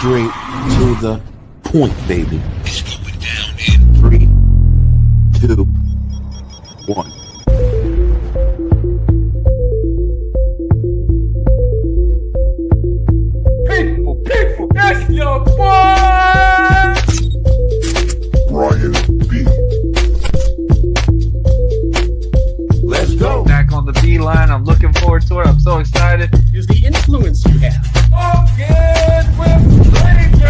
Straight to the point, baby. It's going down in 3, 2, 1. People, that's your boy! Brian B. Let's go. Back on the B-line, I'm looking forward to it. I'm so excited. Is the influence you have. Again with Rangers!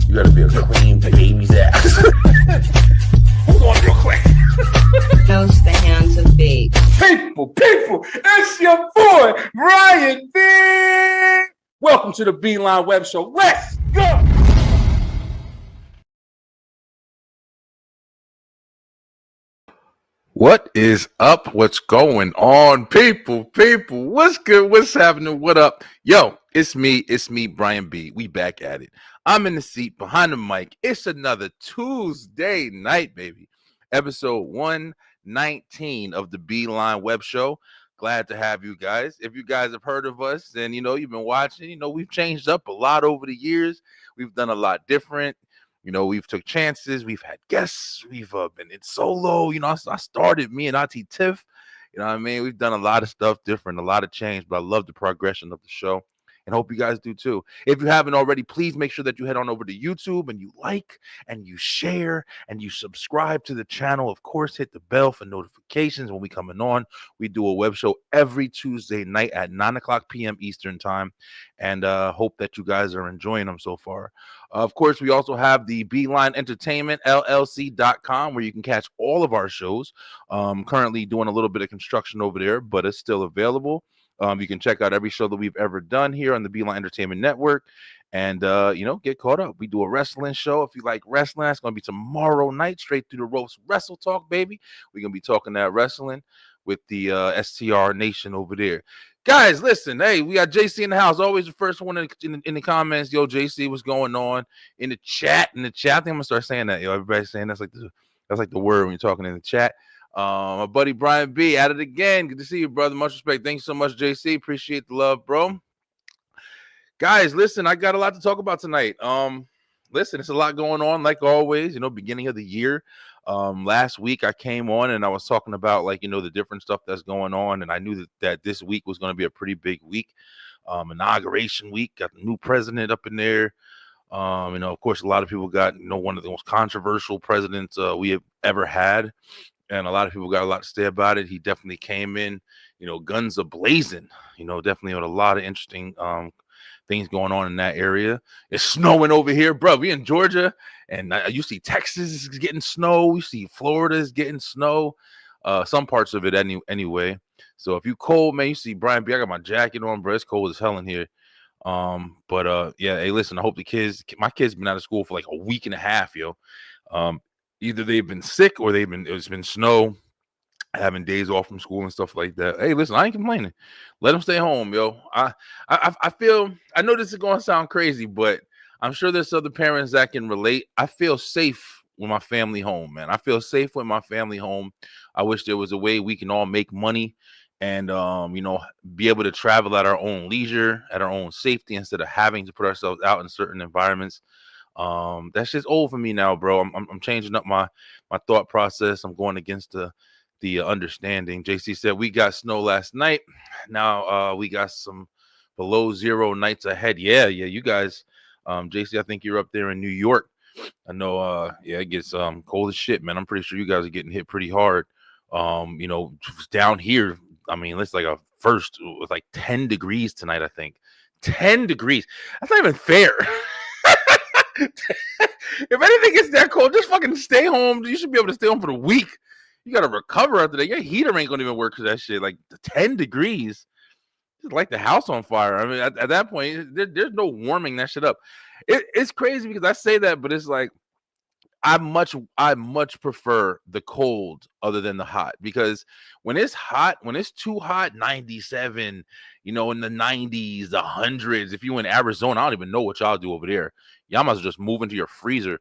You gotta be a queen to baby's ass. Hold on real quick. Knows the hands of fate. People, it's your boy, Brian B. Welcome to the B-Line Web Show. Let's go! What is up? What's going on, people? What's good? What's happening? What up? Yo, it's me, Brian B. We back at it. I'm in the seat behind the mic. It's another Tuesday night, baby. Episode 119 of the B-Line Web Show. Glad to have you guys. If you guys have heard of us, then, you've been watching, we've changed up a lot over the years. We've done a lot different. We've took chances. We've had guests. We've been in solo. I started me and Auntie Tiff. We've done a lot of stuff different, a lot of change, but I love the progression of the show and hope you guys do too. If you haven't already, please make sure that you head on over to YouTube and you like and you share and you subscribe to the channel. Of course, hit the bell for notifications when we coming on. We do a web show every Tuesday night at 9:00 p.m. Eastern time, and hope that you guys are enjoying them so far. Of course, we also have the B-Line Entertainment, LLC.com, where you can catch all of our shows. Currently doing a little bit of construction over there, but it's still available. You can check out every show that we've ever done here on the B-Line Entertainment Network and, get caught up. We do a wrestling show. If you like wrestling, it's going to be tomorrow night, Straight Through the Ropes Wrestle Talk, baby. We're going to be talking that wrestling with the STR Nation over there. Guys, listen, hey, we got JC in the house. Always the first one in the comments. Yo, JC, what's going on? In the chat. I think I'm going to start saying that. Everybody's saying that's like the word when you're talking in the chat. My buddy Brian B at it again. Good to see you, brother. Much respect. Thanks so much, JC. Appreciate the love, bro. Guys, listen, I got a lot to talk about tonight. Listen, it's a lot going on, like always, beginning of the year. Last week I came on and I was talking about the different stuff that's going on, and I knew that this week was going to be a pretty big week. Inauguration week, got the new president up in there. Of course, a lot of people got one of the most controversial presidents we have ever had. And a lot of people got a lot to say about it. He definitely came in, guns a-blazing, definitely with a lot of interesting things going on in that area. It's snowing over here, bro. We in Georgia, and you see Texas is getting snow. You see Florida is getting snow. Some parts of it anyway. So if you cold, man, you see Brian B. I got my jacket on, bro. It's cold as hell in here. Yeah, hey, listen, I hope my kids been out of school for like a week and a half, yo. Either they've been sick or it's been snow, having days off from school and stuff like that. Hey, listen, I ain't complaining. Let them stay home, yo. I feel, I know this is going to sound crazy, but I'm sure there's other parents that can relate. I feel safe with my family home, man. I feel safe with my family home. I wish there was a way we can all make money and, be able to travel at our own leisure, at our own safety, instead of having to put ourselves out in certain environments. That's just old for me now, bro. I'm changing up my thought process. I'm going against the understanding. JC said we got snow last night. Now we got some below zero nights ahead. Yeah, you guys. JC, I think you're up there in New York. I know. Yeah, it gets cold as shit, man. I'm pretty sure you guys are getting hit pretty hard. Down here, I mean, it's like a first with like 10 degrees tonight. I think 10 degrees. That's not even fair. If anything gets that cold, just fucking stay home. You should be able to stay home for the week. You gotta recover after that. Your heater ain't gonna even work for that shit. Like 10 degrees, just light the house on fire. I mean, at that point, there's no warming that shit up. It's crazy because I say that, but it's like I much prefer the cold other than the hot, because when it's hot, when it's too hot, 97, in the 90s, the hundreds. If you in Arizona, I don't even know what y'all do over there. Y'all must just move into your freezer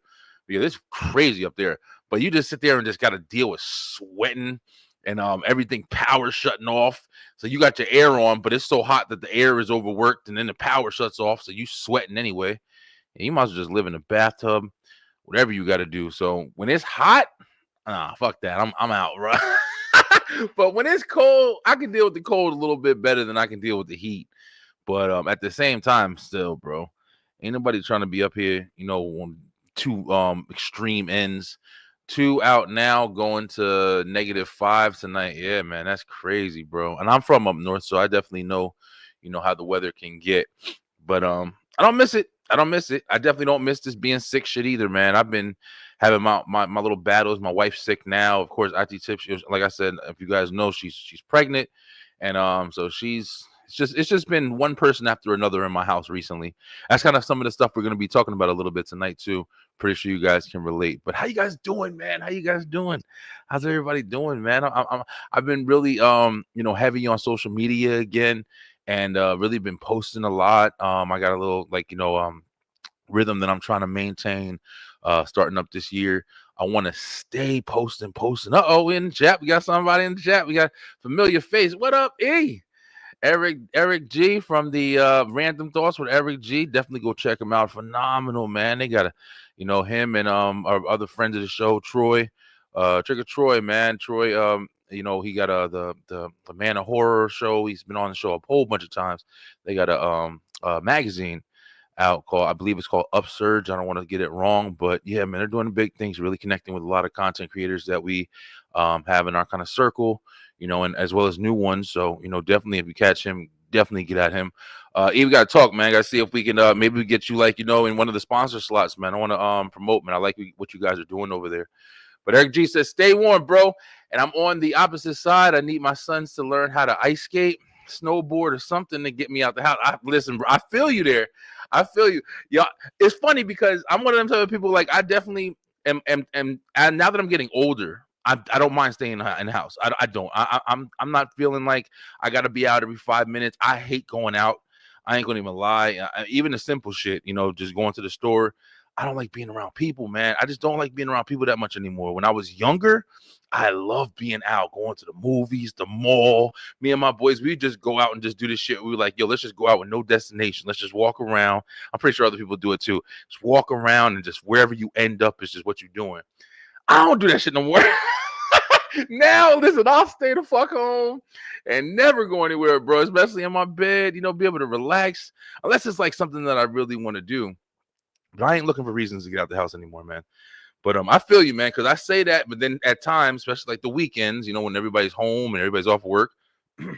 because it's crazy up there. But you just sit there and just got to deal with sweating and everything power shutting off. So you got your air on, but it's so hot that the air is overworked, and then the power shuts off, so you sweating anyway. And you might as well just live in a bathtub, whatever you got to do. So when it's hot, fuck that. I'm out, right? But when it's cold, I can deal with the cold a little bit better than I can deal with the heat. But at the same time, still, bro, ain't nobody trying to be up here, on two extreme ends. 2 out now, going to -5 tonight. Yeah, man, that's crazy, bro. And I'm from up north, so I definitely know, how the weather can get. But I don't miss it. I definitely don't miss this being sick shit either, man. I've been having my little battles. My wife's sick now. Of course, IT Tips, like I said, if you guys know, she's pregnant. And so it's just been one person after another in my house recently. That's kind of some of the stuff we're going to be talking about a little bit tonight too. Pretty sure you guys can relate. But how you guys doing, man? How you guys doing? How's everybody doing, man? I've been really heavy on social media again, and really been posting a lot. I got a little rhythm that I'm trying to maintain starting up this year. I want to stay posting. Uh-oh, in the chat, we got somebody in the chat. We got familiar face. What up, E? Eric G from the Random Thoughts with Eric G. Definitely go check him out. Phenomenal, man. They got him and our other friends of the show, Troy. Trigger Troy, man. Troy, he got the Man of Horror show. He's been on the show a whole bunch of times. They got a magazine out called, I believe it's called Upsurge. I don't want to get it wrong, but yeah, man, they're doing big things, really connecting with a lot of content creators that we have in our kind of circle, and as well as new ones. So, definitely if you catch him, definitely get at him. We got to talk, man. Got to see if we can maybe we get you in one of the sponsor slots, man. I want to promote, man. I like what you guys are doing over there. But Eric G says, stay warm, bro. And I'm on the opposite side. I need my sons to learn how to ice skate, snowboard, or something to get me out the house. Listen, bro, I feel you there. I feel you. Yeah, it's funny because I'm one of them type of people. Like, I definitely am and now that I'm getting older, I don't mind staying in the house. I don't. I'm not feeling like I got to be out every 5 minutes. I hate going out. I ain't gonna even lie. Even the simple shit, just going to the store. I don't like being around people, man. I just don't like being around people that much anymore. When I was younger, I loved being out, going to the movies, the mall. Me and my boys, we just go out and just do this shit. We were like, yo, let's just go out with no destination. Let's just walk around. I'm pretty sure other people do it too. Just walk around, and just wherever you end up is just what you're doing. I don't do that shit no more. Now, listen, I'll stay the fuck home and never go anywhere, bro, especially in my bed, be able to relax, unless it's like something that I really want to do. But I ain't looking for reasons to get out the house anymore, man. But I feel you, man, because I say that, but then at times, especially like the weekends, when everybody's home and everybody's off work, I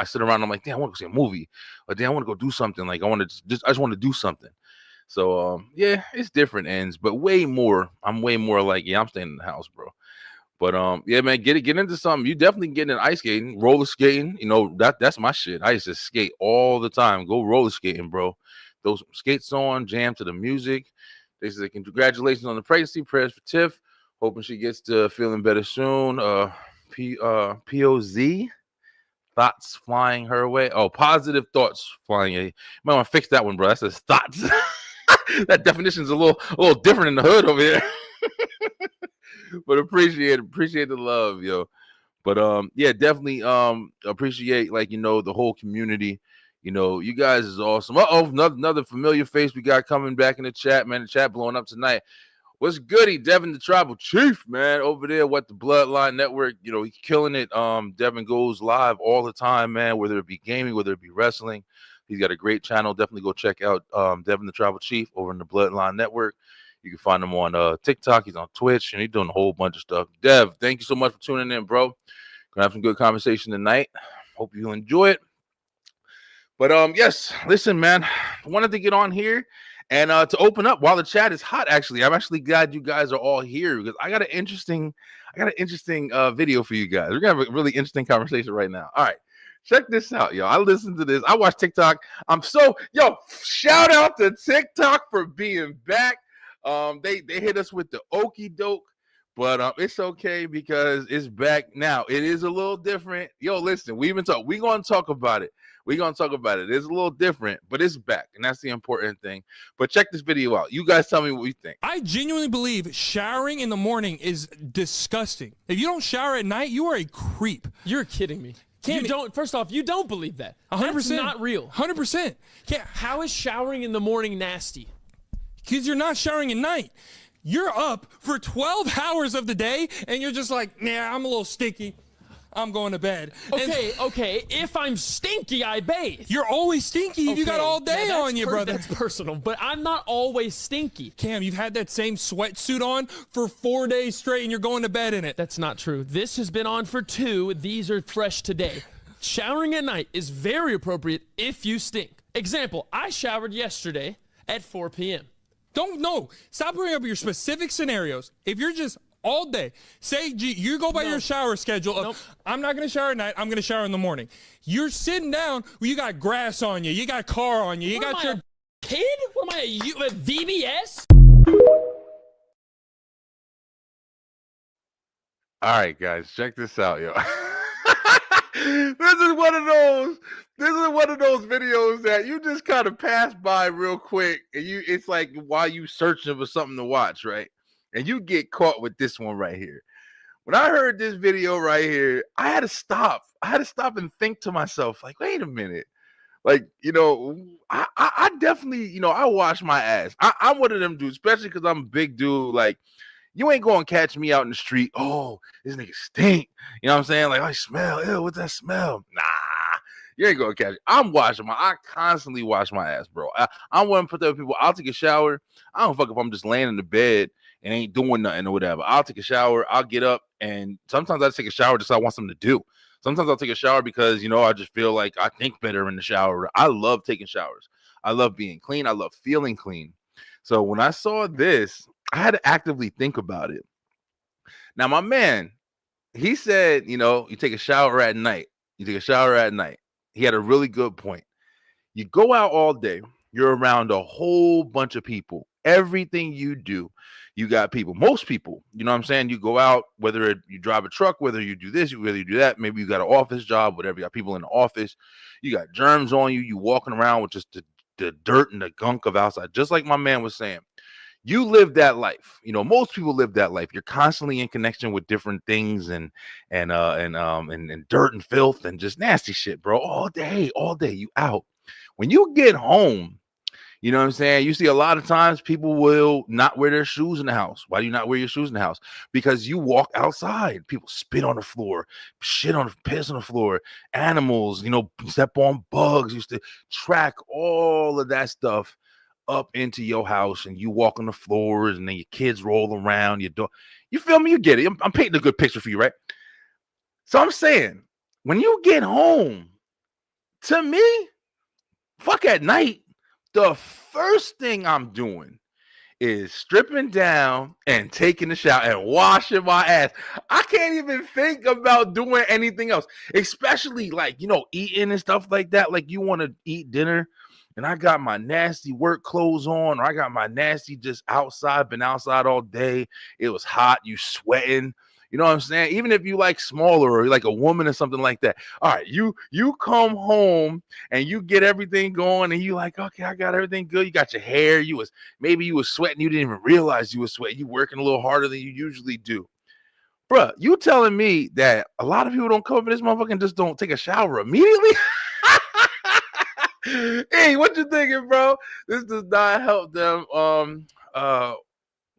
sit around, I'm like, damn, I want to go see a movie, or damn, I want to go do something. Like, I just want to do something. So yeah, it's different ends, but I'm way more like, yeah, I'm staying in the house, bro. But yeah, man, get into something. You definitely get into ice skating, roller skating. That's my shit. I used to skate all the time. Go roller skating, bro. Those skates on, jam to the music. They say congratulations on the pregnancy. Prayers for Tiff. Hoping she gets to feeling better soon. POZ. Thoughts flying her way. Oh, positive thoughts flying. You might want to fix that one, bro. That says thoughts. That definition is a little different in the hood over here. But appreciate the love, yo. But yeah, definitely appreciate the whole community. You guys is awesome. Another familiar face we got coming back in the chat, man. The chat blowing up tonight. What's goody? Devin, the tribal chief, man, over there with the Bloodline Network. You know, he's killing it. Devin goes live all the time, man, whether it be gaming, whether it be wrestling. He's got a great channel. Definitely go check out Devin, the tribal chief, over in the Bloodline Network. You can find him on TikTok. He's on Twitch, and he's doing a whole bunch of stuff. Dev, thank you so much for tuning in, bro. Gonna have some good conversation tonight. Hope you enjoy it. But yes, listen, man, I wanted to get on here and to open up while the chat is hot. Actually, I'm actually glad you guys are all here because I got an interesting video for you guys. We're gonna have a really interesting conversation right now. All right, check this out, yo. I listened to this. I watch TikTok. Shout out to TikTok for being back. They hit us with the okey doke. But it's okay because it's back now. It is a little different. Yo, listen, we're gonna talk about it. We're gonna talk about it. It's a little different, but it's back, and that's the important thing. But check this video out. You guys tell me what you think. I genuinely believe showering in the morning is disgusting. If you don't shower at night, you are a creep. You're kidding me. You don't. First off, you don't believe that. 100%. That's not real. 100%. How is showering in the morning nasty? Because you're not showering at night. You're up for 12 hours of the day, and you're just like, nah, I'm a little stinky. I'm going to bed. Okay. If I'm stinky, I bathe. You're always stinky if you got all day on you, brother. That's personal, but I'm not always stinky. Cam, you've had that same sweatsuit on for 4 days straight, and you're going to bed in it. That's not true. This has been on for 2. These are fresh today. Showering at night is very appropriate if you stink. Example, I showered yesterday at 4 p.m. Stop bringing up your specific scenarios. If you're just all day, say you go by your shower schedule of, I'm not going to shower at night, I'm going to shower in the morning. You're sitting down, you got grass on you, you got car on you, What got am your... I, a kid? What am I, a VBS? All right, guys, check this out, yo. This is one of those videos that you just kind of pass by real quick, and it's like while you searching for something to watch, right? And you get caught with this one right here. When I heard this video right here, I had to stop. And think to myself, like, wait a minute. Like, I definitely, I wash my ass. I'm one of them dudes, especially because I'm a big dude. Like, you ain't gonna catch me out in the street. Oh, this nigga stink. You know what I'm saying? Like, I smell. Ew, what's that smell? Nah, you ain't gonna catch it. I constantly wash my ass, bro. I want to put that with people. I'll take a shower. I don't fuck if I'm just laying in the bed and ain't doing nothing or whatever. I'll take a shower. I'll get up, and sometimes I take a shower just so I want something to do. Sometimes I'll take a shower because, I just feel like I think better in the shower. I love taking showers. I love being clean. I love feeling clean. So when I saw this, I had to actively think about it. Now, my man, he said, you take a shower at night. He had a really good point. You go out all day. You're around a whole bunch of people. Everything you do, you got people. Most people, you know what I'm saying? You go out, whether you drive a truck, whether you do this, whether you do that. Maybe you got an office job, whatever. You got people in the office. You got germs on you. You walking around with just the dirt and the gunk of outside. Just like my man was saying. You live that life. Most people live that life. You're constantly in connection with different things and dirt and filth and just nasty shit, bro. All day, you out. When you get home, you know what I'm saying? You see a lot of times people will not wear their shoes in the house. Why do you not wear your shoes in the house? Because you walk outside. People spit on the floor, piss on the floor. Animals, step on bugs. Used to track all of that stuff up into your house, and you walk on the floors, and then your kids roll around your door. You feel me? You get it. I'm painting a good picture for you, right? So I'm saying, when you get home, to me, fuck at night, the first thing I'm doing is stripping down and taking a shower and washing my ass. I can't even think about doing anything else, especially like, eating and stuff like that. Like, you want to eat dinner, and I got my nasty work clothes on, or I got my nasty just outside, been outside all day. It was hot, you sweating. You know what I'm saying? Even if you like smaller or like a woman or something like that. All right, you come home and you get everything going, and you like, okay, I got everything good. You got your hair. Maybe you was sweating. You didn't even realize you was sweating. You working a little harder than you usually do. Bruh, you telling me that a lot of people don't come for this motherfucker and just don't take a shower immediately? Hey, what you thinking, bro? This does not help them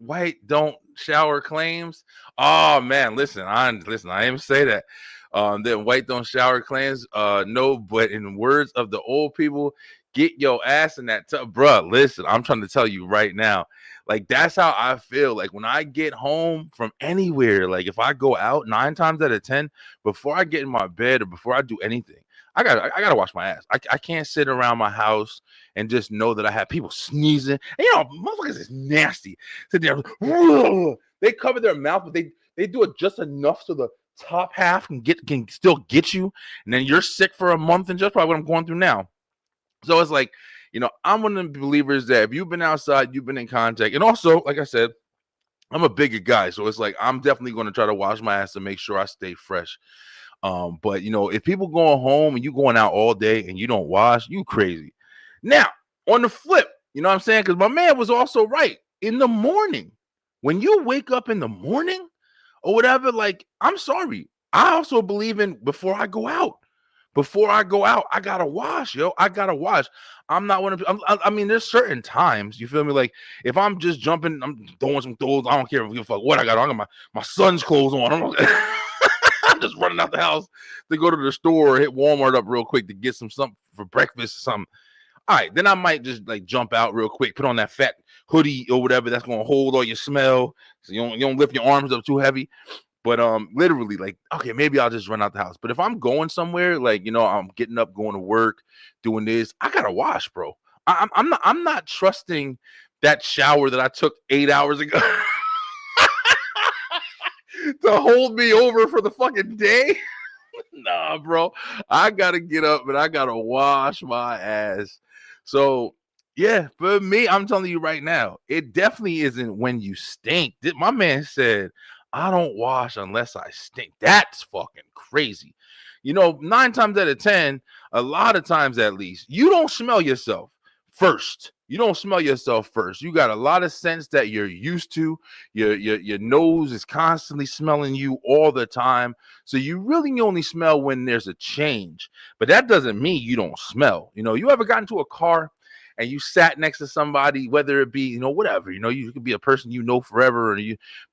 white don't shower claims. Oh man, listen, I didn't even say that. That white don't shower claims. No, but in words of the old people, get your ass in that tub, bruh. Listen, I'm trying to tell you right now. Like that's how I feel. Like when I get home from anywhere, like if I go out 9 times out of 10, before I get in my bed or before I do anything, I gotta wash my ass. I can't sit around my house and just know that I have people sneezing. And you know, motherfuckers is nasty. Sit there, they cover their mouth, but they do it just enough so the top half can still get you, and then you're sick for a month, and just probably what I'm going through now. So it's like, you know, I'm one of the believers that if you've been outside, you've been in contact, and also, like I said, I'm a bigger guy, so it's like I'm definitely going to try to wash my ass to make sure I stay fresh. But you know, if people going home and you going out all day and you don't wash, you crazy. Now, on the flip, you know what I'm saying? Because my man was also right. In the morning, when you wake up in the morning or whatever, like, I'm sorry. I also believe in before I go out. Before I go out, I gotta wash, yo. I gotta wash. I'm not one of. I mean, there's certain times, you feel me? Like if I'm just jumping, I'm throwing some clothes. I don't care if you fuck what I got. I got my son's clothes on. I'm just running out the house to go to the store or hit Walmart up real quick to get something for breakfast or something. All right, then I might just like jump out real quick, put on that fat hoodie or whatever that's gonna hold all your smell, so you don't lift your arms up too heavy. But literally, like, okay, maybe I'll just run out the house. But if I'm going somewhere, like, you know, I'm getting up, going to work, doing this, I gotta wash, bro. I'm not trusting that shower that I took 8 hours ago to hold me over for the fucking day. Nah, bro. I gotta get up and I gotta wash my ass. So yeah, for me, I'm telling you right now, it definitely isn't when you stink. My man said, I don't wash unless I stink. That's fucking crazy. You know, 9 times out of 10, a lot of times at least, you don't smell yourself first. You don't smell yourself first. You got a lot of scents that you're used to. Your nose is constantly smelling you all the time. So you really only smell when there's a change. But that doesn't mean you don't smell. You know, you ever got into a car and you sat next to somebody, whether it be, you know, whatever, you know, you could be a person you know forever,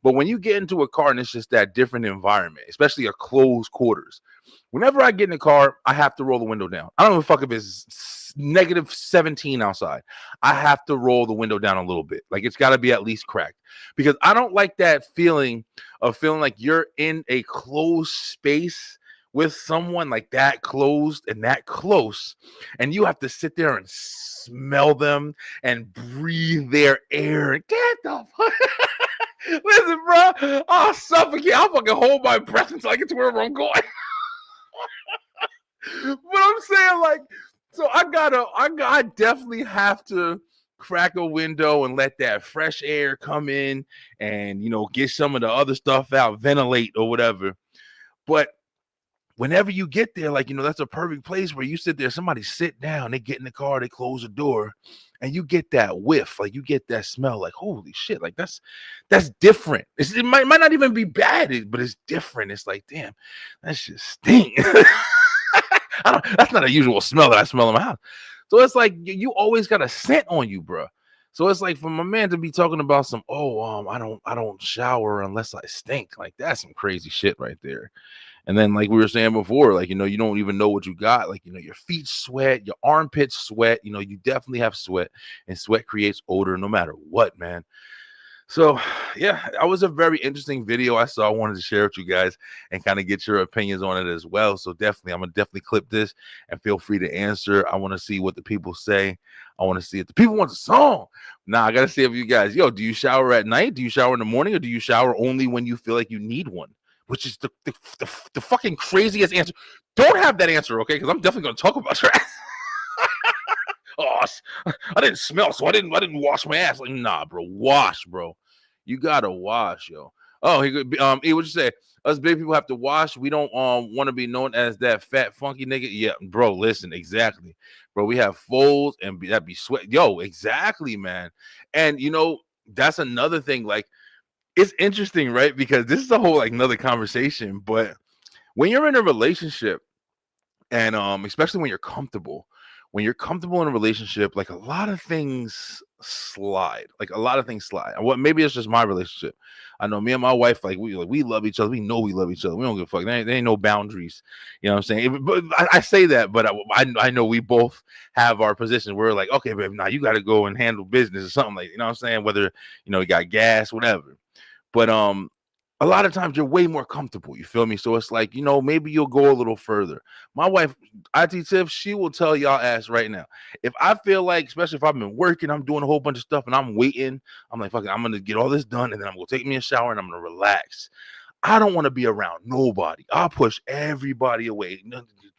but when you get into a car and it's just that different environment, especially a closed quarters. Whenever I get in the car, I have to roll the window down. I don't give a fuck if it's negative 17 outside. I have to roll the window down a little bit. Like it's got to be at least cracked because I don't like that feeling of feeling like you're in a closed space with someone like that closed and that close, and you have to sit there and smell them and breathe their air. Get the fuck. Listen, bro, I'll suffocate. I'll fucking hold my breath until I get to wherever I'm going. But I'm saying, like, so I definitely have to crack a window and let that fresh air come in and, you know, get some of the other stuff out, ventilate or whatever. But whenever you get there, like, you know, that's a perfect place where you sit there, somebody sit down, they get in the car, they close the door, and you get that whiff, like you get that smell, like, holy shit, like that's different. It might not even be bad, but it's different. It's like, damn, that shit stink. That's not a usual smell that I smell in my house. So it's like you always got a scent on you, bro. So it's like for my man to be talking about some, I don't shower unless I stink. Like that's some crazy shit right there. And then, like we were saying before, like, you know, you don't even know what you got. Like, you know, your feet sweat, your armpits sweat. You know, you definitely have sweat, and sweat creates odor no matter what, man. So, yeah, that was a very interesting video I saw. I wanted to share with you guys and kind of get your opinions on it as well. So definitely, I'm going to definitely clip this and feel free to answer. I want to see what the people say. I want to see if the people want a song. Now, I got to say of you guys, yo, do you shower at night? Do you shower in the morning? Or do you shower only when you feel like you need one? Which is the fucking craziest answer. Don't have that answer, okay? Because I'm definitely going to talk about your ass. Oh, I didn't smell, so I didn't wash my ass. Like, nah, bro, wash, bro. You gotta wash, yo. Oh, he could be, what you say? Us big people have to wash. We don't want to be known as that fat funky nigga. Yeah, bro. Listen, exactly, bro. We have folds and that be sweat. Yo, exactly, man. And you know that's another thing. Like, it's interesting, right? Because this is a whole like another conversation. But when you're in a relationship, and especially when you're comfortable. when you're comfortable in a relationship, like a lot of things slide. Like a lot of things slide. What maybe it's just my relationship. I know me and my wife, like we love each other. We know we love each other. We don't give a fuck. There ain't no boundaries. You know what I'm saying? But I say that, but I know we both have our positions. We're like, okay, babe, now you got to go and handle business or something like, you know what I'm saying? Whether you got gas, whatever. But a lot of times you're way more comfortable. You feel me? So it's like, maybe you'll go a little further. My wife, IT Tiff, she will tell y'all ass right now. If I feel like, especially if I've been working, I'm doing a whole bunch of stuff and I'm waiting, I'm like, fuck it, I'm going to get all this done and then I'm going to take me a shower and I'm going to relax. I don't want to be around nobody. I'll push everybody away.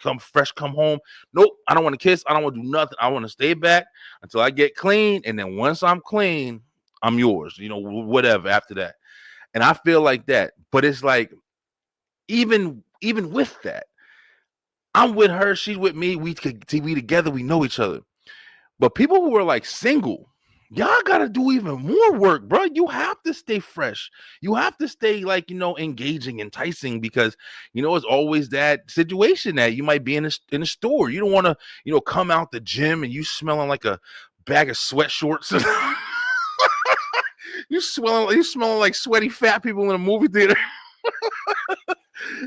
Come fresh, come home. Nope, I don't want to kiss. I don't want to do nothing. I want to stay back until I get clean. And then once I'm clean, I'm yours, whatever after that. And I feel like that, but it's like, even with that, I'm with her, she's with me, we together, we know each other. But people who are like single, y'all gotta do even more work, bro. You have to stay fresh. You have to stay like, engaging, enticing, because it's always that situation that you might be in a store. You don't want to, come out the gym and you smelling like a bag of sweat shorts. You smelling like sweaty fat people in a movie theater.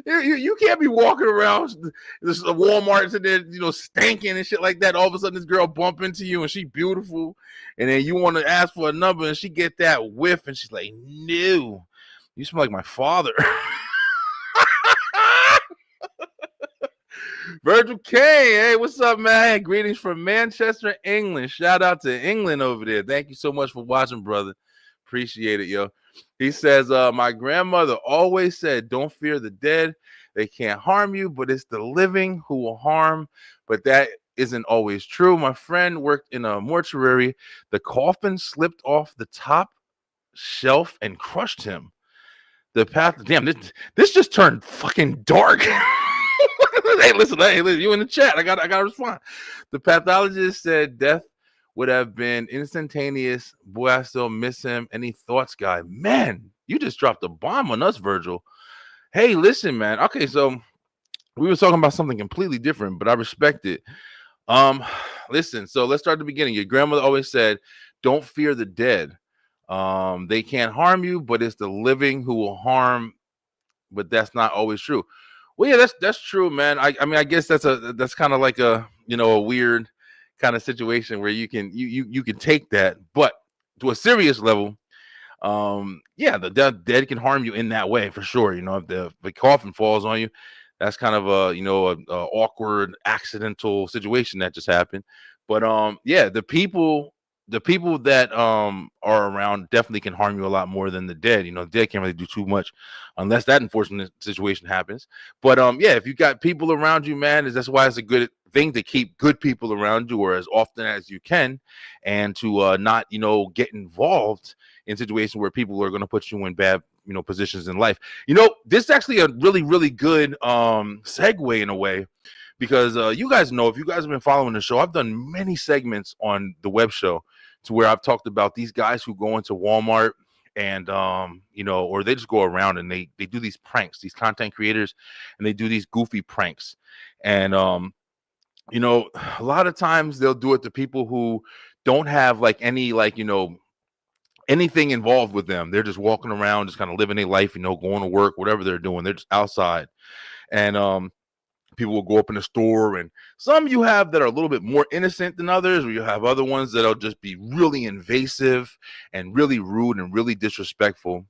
You can't be walking around this Walmart and then stinking and shit like that. All of a sudden, this girl bump into you and she beautiful, and then you want to ask for a number and she get that whiff and she's like, "No, you smell like my father." Virgil K, hey, what's up, man? Greetings from Manchester, England. Shout out to England over there. Thank you so much for watching, brother. Appreciate it, yo. He says, my grandmother always said, don't fear the dead. They can't harm you, but it's the living who will harm. But that isn't always true. My friend worked in a mortuary. The coffin slipped off the top shelf and crushed him. The path, damn, this just turned fucking dark. Hey, listen, you in the chat. I gotta respond. The pathologist said death would have been instantaneous. Boy, I still miss him. Any thoughts, guy? Man, you just dropped a bomb on us, Virgil. Hey, listen, man. Okay, so we were talking about something completely different, but I respect it. Listen, so let's start at the beginning. Your grandmother always said, don't fear the dead. They can't harm you, but it's the living who will harm. But that's not always true. Well, yeah, that's true, man. I mean, I guess that's kind of like a weird kind of situation where you can take that, but to a serious level, yeah, the dead can harm you in that way for sure. If the coffin falls on you, that's kind of a awkward accidental situation that just happened. But yeah, the people that are around definitely can harm you a lot more than the dead. The dead can't really do too much unless that unfortunate situation happens. But yeah, if you got people around you, man, that's why it's a good thing to keep good people around you, or as often as you can, and to not get involved in situations where people are going to put you in bad positions in life. This is actually a really, really good segue in a way, because you guys know, if you guys have been following the show, I've done many segments on the web show to where I've talked about these guys who go into Walmart and or they just go around and they do these pranks, these content creators, and they do these goofy pranks. And a lot of times they'll do it to people who don't have like any anything involved with them. They're just walking around, just kind of living their life, going to work, whatever they're doing. They're just outside. And people will go up in the store, and some you have that are a little bit more innocent than others, or you have other ones that'll just be really invasive and really rude and really disrespectful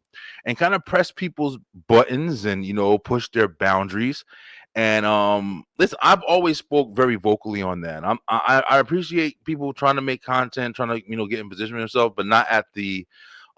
and kind of press people's buttons and, push their boundaries. And listen, I've always spoke very vocally on that. I appreciate people trying to make content, trying to, get in position for themselves, but not at the,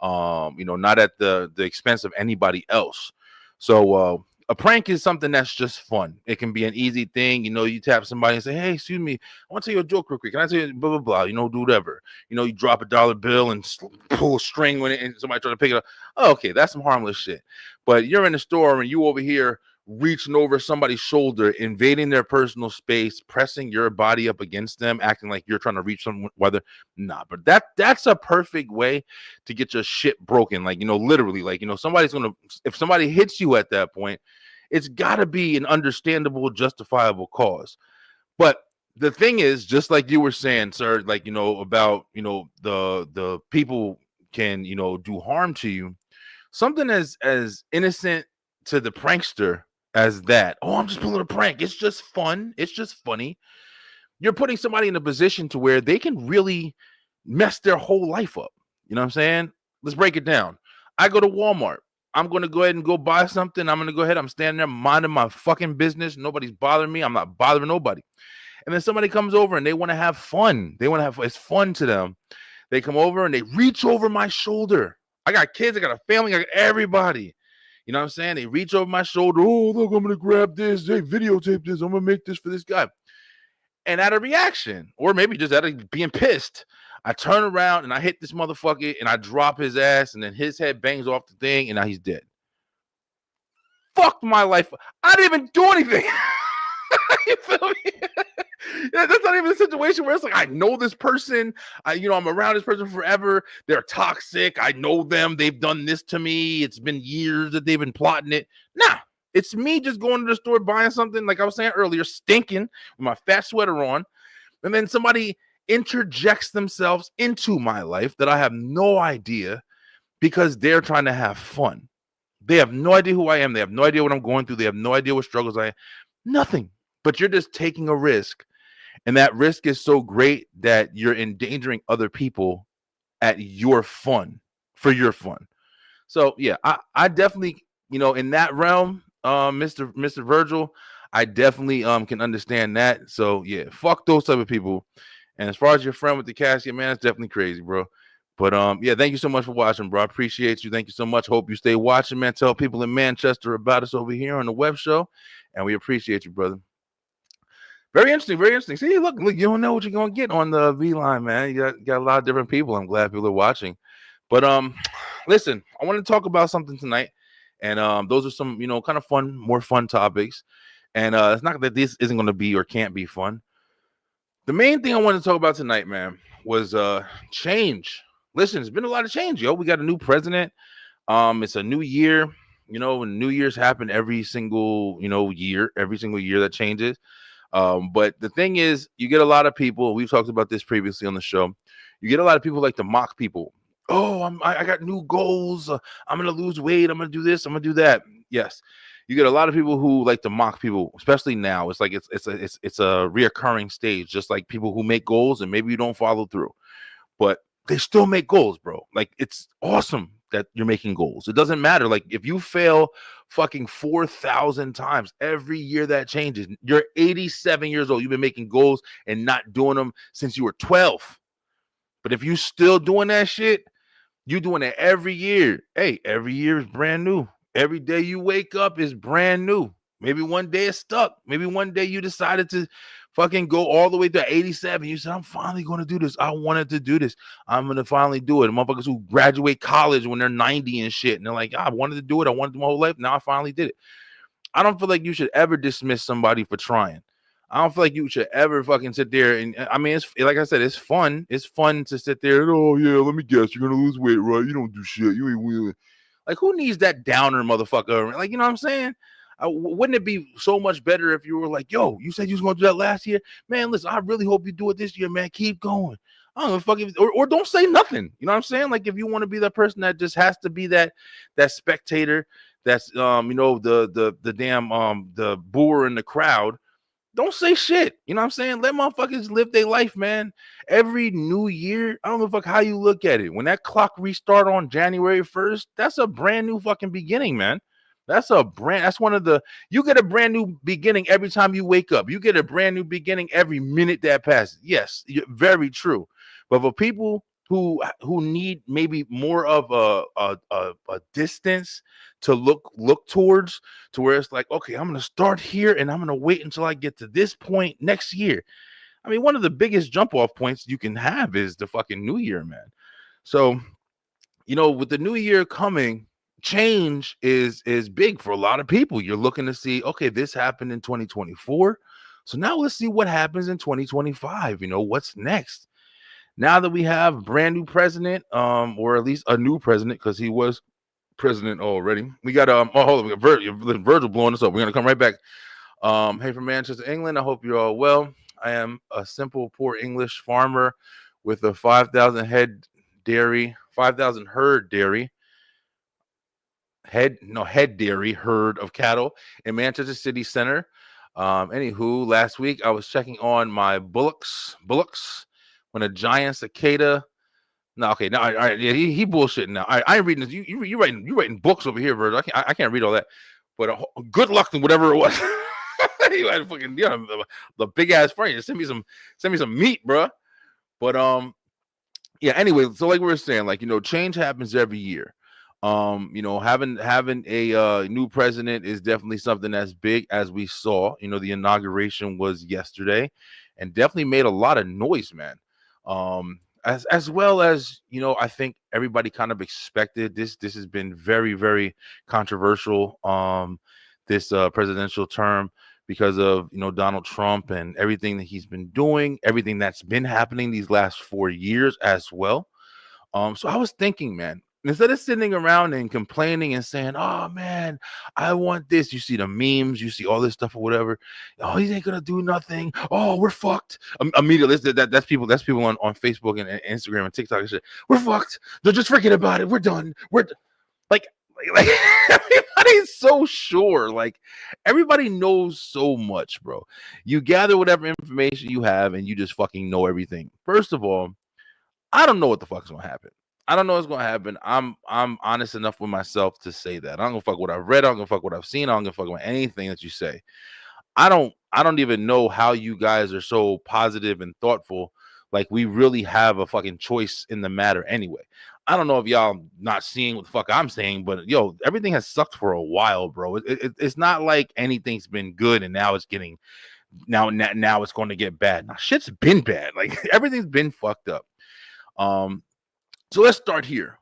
not at the expense of anybody else. So, a prank is something that's just fun. It can be an easy thing. You tap somebody and say, hey, excuse me, I want to tell you a joke real quick. Can I tell you blah, blah, blah, do whatever. You drop a dollar bill and pull a string with it and somebody try to pick it up. Oh, okay, that's some harmless shit. But you're in the store and you over here reaching over somebody's shoulder, invading their personal space, pressing your body up against them, acting like you're trying to reach someone, but that's a perfect way to get your shit broken. Like, literally, like, if somebody hits you at that point, it's got to be an understandable, justifiable cause. But the thing is, just like you were saying, sir, like, about, the people can, do harm to you. Something as innocent to the prankster as that. Oh, I'm just pulling a prank. It's just fun. It's just funny. You're putting somebody in a position to where they can really mess their whole life up. You know what I'm saying? Let's break it down. I go to Walmart. I'm going to go ahead and go buy something. I'm going to go ahead. I'm standing there minding my fucking business. Nobody's bothering me. I'm not bothering nobody. And then somebody comes over and they want to have fun. It's fun to them. They come over and they reach over my shoulder. I got kids. I got a family. I got everybody. You know what I'm saying? They reach over my shoulder. Oh, look, I'm going to grab this. Hey, videotape this. I'm going to make this for this guy. And out of reaction, or maybe just out of being pissed, I turn around and I hit this motherfucker and I drop his ass, and then his head bangs off the thing, and now he's dead. Fucked my life. I didn't even do anything. You feel me? That's not even a situation where it's like, I know this person. I'm around this person forever. They're toxic. I know them. They've done this to me. It's been years that they've been plotting it. Nah. It's me just going to the store buying something, like I was saying earlier, stinking with my fat sweater on. And then somebody interjects themselves into my life that I have no idea because they're trying to have fun. They have no idea who I am. They have no idea what I'm going through. They have no idea what struggles I have. Nothing. But you're just taking a risk. And that risk is so great that you're endangering other people at your fun, for your fun. So, yeah, I definitely, in that realm, Mr. Virgil, I definitely can understand that. So yeah, fuck those type of people. And as far as your friend with the casket, man, it's definitely crazy, bro. But yeah, thank you so much for watching, bro. I appreciate you. Thank you so much. Hope you stay watching, man. Tell people in Manchester about us over here on the web show, and we appreciate you, brother. Very interesting, very interesting. See, look, you don't know what you're gonna get on the V-Line, man. You got a lot of different people. I'm glad people are watching. But listen, I want to talk about something tonight. And those are some, kind of more fun topics. And it's not that this isn't going to be or can't be fun. The main thing I wanted to talk about tonight, man, was change. Listen, it's been a lot of change, yo. We got a new president. It's a new year. New Year's happen every single, year that changes. But the thing is, you get a lot of people. We've talked about this previously on the show. You get a lot of people like to mock people. Oh, I got new goals. I'm going to lose weight. I'm going to do this. I'm going to do that. Yes. You get a lot of people who like to mock people, especially now. It's like it's a reoccurring stage, just like people who make goals and maybe you don't follow through, but they still make goals, bro. Like, it's awesome that you're making goals. It doesn't matter. Like, if you fail fucking 4,000 times every year, that changes. You're 87 years old. You've been making goals and not doing them since you were 12. But if you still doing that shit, you doing it every year. Hey, every year is brand new. Every day you wake up is brand new. Maybe one day it's stuck. Maybe one day you decided to fucking go all the way to 87. You said, I'm finally going to do this. I wanted to do this. I'm going to finally do it. And motherfuckers who graduate college when they're 90 and shit. And they're like, I wanted to do it. I wanted to do my whole life. Now I finally did it. I don't feel like you should ever dismiss somebody for trying. I don't feel like you should ever fucking sit there and, I mean, it's like I said, it's fun. It's fun to sit there and, oh yeah, let me guess, you're gonna lose weight, right? You don't do shit. You ain't willing. Like, who needs that downer motherfucker? Like, you know what I'm saying? Wouldn't it be so much better if you were like, yo, you said you was gonna do that last year, man? Listen, I really hope you do it this year, man. Keep going. I don't know, fucking, or don't say nothing. You know what I'm saying? Like, if you want to be that person that just has to be that spectator, that's the damn the booer in the crowd. Don't say shit. You know what I'm saying? Let motherfuckers live their life, man. Every new year, I don't know how you look at it. When that clock restart on January 1st, that's a brand new fucking beginning, man. That's one of the, you get a brand new beginning every time you wake up. You get a brand new beginning every minute that passes. Yes, very true. But for people who need maybe more of a distance to look towards, to where it's like, okay, I'm going to start here and I'm going to wait until I get to this point next year. I mean, one of the biggest jump off points you can have is the fucking new year, man. So, with the new year coming, change is big for a lot of people. You're looking to see, okay, this happened in 2024. So now let's see what happens in 2025. What's next? Now that we have a brand new president, or at least a new president, because he was president already. We got hold on, we got Virgil blowing us up. We're gonna come right back. Hey, from Manchester, England. I hope you're all well. I am a simple, poor English farmer with a 5,000 head dairy, 5,000 herd dairy, head dairy herd of cattle in Manchester City Center. Anywho, last week I was checking on my bullocks when a giant cicada. No, okay, no, all right, yeah, he bullshitting now. I ain't reading this. You writing books over here, Virgil. I can't read all that. But good luck in whatever it was. You had fucking the big ass frame. Send me some meat, bro. But yeah. Anyway, so like we were saying, like change happens every year. Having a new president is definitely something that's big, as we saw. The inauguration was yesterday, and definitely made a lot of noise, man. As well as I think everybody kind of expected this. This has been very, very controversial. This presidential term, because of Donald Trump and everything that he's been doing, everything that's been happening these last 4 years as well. So I was thinking, man, instead of sitting around and complaining and saying, "Oh man, I want this," you see the memes, you see all this stuff or whatever. "Oh, he ain't gonna do nothing. Oh, we're fucked." Immediately, that's people on Facebook and Instagram and TikTok and shit. "We're fucked. They're just forget about it. We're done. We're like everybody's so sure. Like everybody knows so much, bro. You gather whatever information you have, and you just fucking know everything. First of all, I don't know what the fuck's gonna happen. I don't know what's gonna happen. I'm honest enough with myself to say that. I don't give a fuck what I've read. I don't give a fuck what I've seen. I don't give a fuck about anything that you say. I don't even know how you guys are so positive and thoughtful. Like we really have a fucking choice in the matter anyway. I don't know if y'all not seeing what the fuck I'm saying, but everything has sucked for a while, bro. It's not like anything's been good and now it's getting now it's going to get bad. Now shit's been bad. Like everything's been fucked up. So let's start here.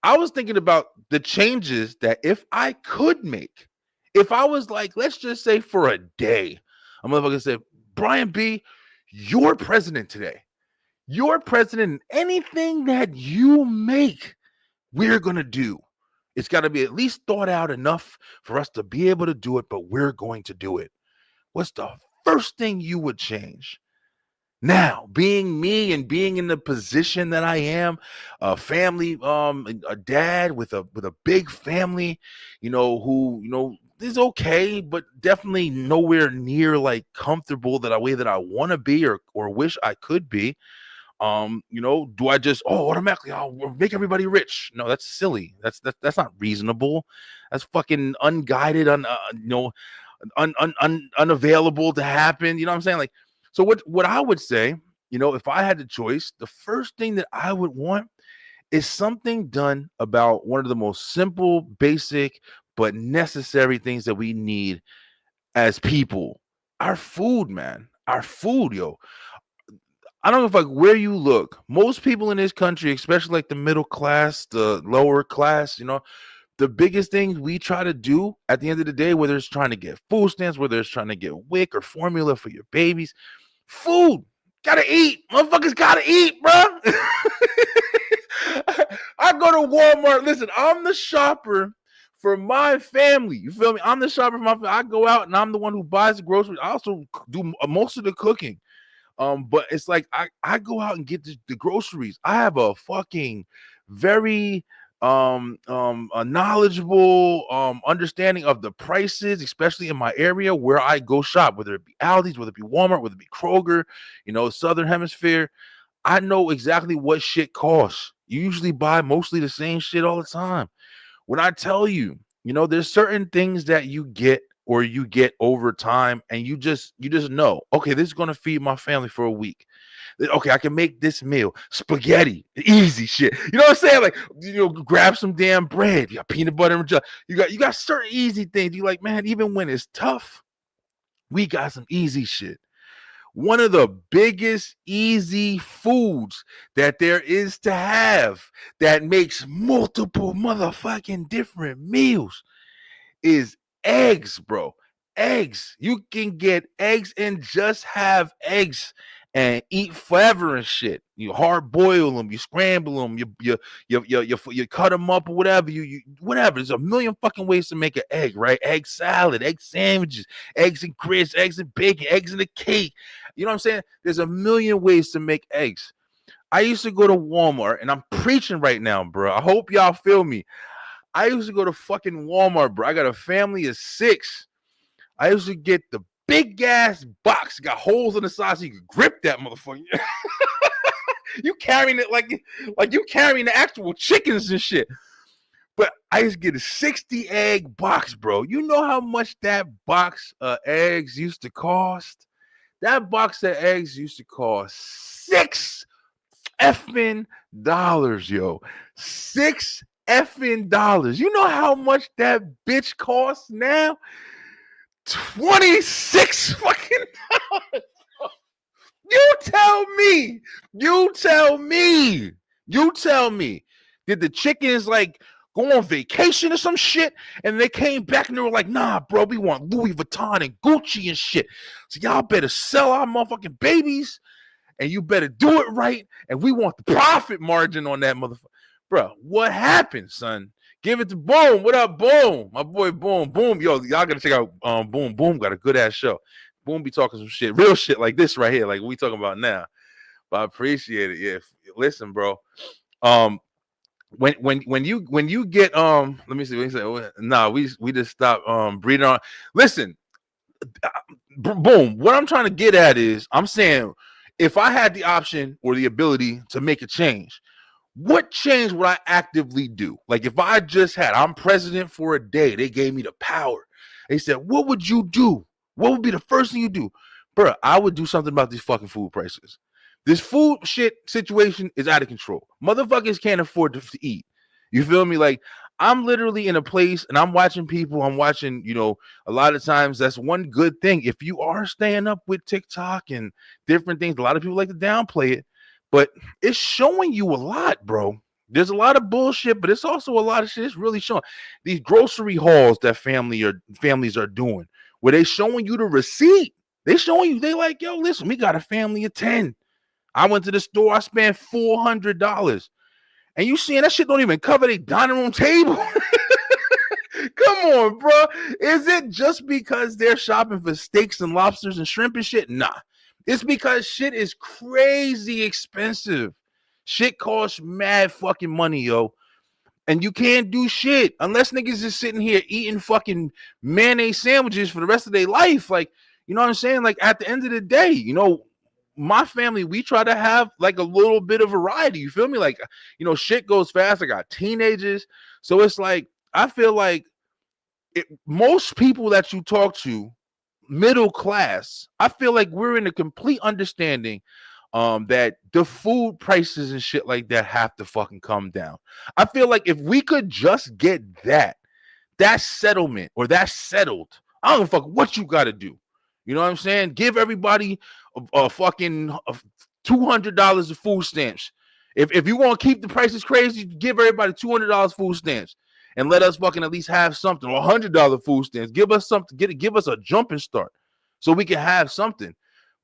I was thinking about the changes that if I could make, if I was like, let's just say for a day, I'm gonna say, Brian B., you're president today. You're president. Anything that you make, we're gonna do. It's got to be at least thought out enough for us to be able to do it, but we're going to do it. What's the first thing you would change? Now, being me and being in the position that I am, a family, a dad with a big family, who is okay, but definitely nowhere near like comfortable that way that I want to be or wish I could be. Do I just automatically I'll make everybody rich? No, that's silly. That's not reasonable. That's fucking unguided, unavailable to happen. You know what I'm saying? Like. So what I would say, if I had the choice, the first thing that I would want is something done about one of the most simple, basic, but necessary things that we need as people. Our food, man. Our food, yo. I don't know if like where you look. Most people in this country, especially like the middle class, the lower class, the biggest thing we try to do at the end of the day, whether it's trying to get food stamps, whether it's trying to get WIC or formula for your babies, food. Gotta eat. Motherfuckers gotta eat, bro. I go to Walmart. Listen, I'm the shopper for my family. You feel me? I'm the shopper for my family. I go out and I'm the one who buys the groceries. I also do most of the cooking. But it's like I go out and get the groceries. I have a fucking very a knowledgeable understanding of the prices, especially in my area where I go shop, whether it be Aldi's, whether it be Walmart, whether it be Kroger, Southern Hemisphere. I know exactly what shit costs. You usually buy mostly the same shit all the time. When I tell you, there's certain things that you get or you get over time and you just know, okay, this is going to feed my family for a week. Okay, I can make this meal. Spaghetti, easy shit. You know what I'm saying? Like, grab some damn bread. You got peanut butter and jelly. You got certain easy things. You like, man, even when it's tough, we got some easy shit. One of the biggest easy foods that there is to have that makes multiple motherfucking different meals is eggs, bro. Eggs. You can get eggs and just have eggs and eat forever and shit. You hard boil them, you scramble them, you cut them up or whatever. You whatever. There's a million fucking ways to make an egg, right? Egg salad, egg sandwiches, eggs and grits, eggs and bacon, eggs in a cake. You know what I'm saying? There's a million ways to make eggs. I used to go to Walmart, and I'm preaching right now, bro. I hope y'all feel me. I used to go to fucking Walmart, bro. I got a family of 6. I used to get the big ass box, got holes in the side so you can grip that motherfucker. You carrying it like you carrying the actual chickens and shit. But I used to get a 60 egg box, bro. You know how much that box of eggs used to cost? That box of eggs used to cost $6 effing dollars, yo. $6 effing dollars. You know how much that bitch costs now? 26 fucking dollars. You tell me. Did the chickens like go on vacation or some shit? And they came back and they were like, nah, bro, we want Louis Vuitton and Gucci and shit. So y'all better sell our motherfucking babies and you better do it right. And we want the profit margin on that motherfucker. Bro, what happened, son? Give it to Boom. What up, Boom? My boy Boom. Boom. Yo, y'all gotta check out Boom. Boom got a good ass show. Boom be talking some shit, real shit like this right here, like we talking about now. But I appreciate it. Yeah, listen, bro. When you get let me see. We just stopped breathing on. Listen, Boom. What I'm trying to get at is I'm saying if I had the option or the ability to make a change, what change would I actively do? Like if I just had, I'm president for a day, they gave me the power. They said, what would you do? What would be the first thing you do? Bro, I would do something about these fucking food prices. This food shit situation is out of control. Motherfuckers can't afford to eat. You feel me? Like I'm literally in a place and I'm watching people. I'm watching, you know, a lot of times that's one good thing. If you are staying up with TikTok and different things, a lot of people like to downplay it. But it's showing you a lot, bro. There's a lot of bullshit, but it's also a lot of shit. It's really showing these grocery hauls that families are doing, where they showing you the receipt. They showing you, they like, yo, listen, we got a family of 10. I went to the store, I spent $400. And you seeing that shit don't even cover their dining room table. Come on, bro. Is it just because they're shopping for steaks and lobsters and shrimp and shit? Nah. It's because shit is crazy expensive. Shit costs mad fucking money, yo. And you can't do shit unless niggas is sitting here eating fucking mayonnaise sandwiches for the rest of their life. Like, you know what I'm saying? Like at the end of the day, you know, my family, we try to have like a little bit of variety. You feel me? Like, you know, shit goes fast. I got teenagers. So it's like, I feel like most people that you talk to, middle class, I feel like we're in a complete understanding that the food prices and shit like that have to fucking come down. I feel like if we could just get that settlement or that settled, I don't give a fuck what you got to do. You know what I'm saying? Give everybody a fucking $200 of food stamps. If you want to keep the prices crazy, give everybody $200 food stamps. And let us fucking at least have something, or $100 food stamps. Give us something, give us a jumping start so we can have something.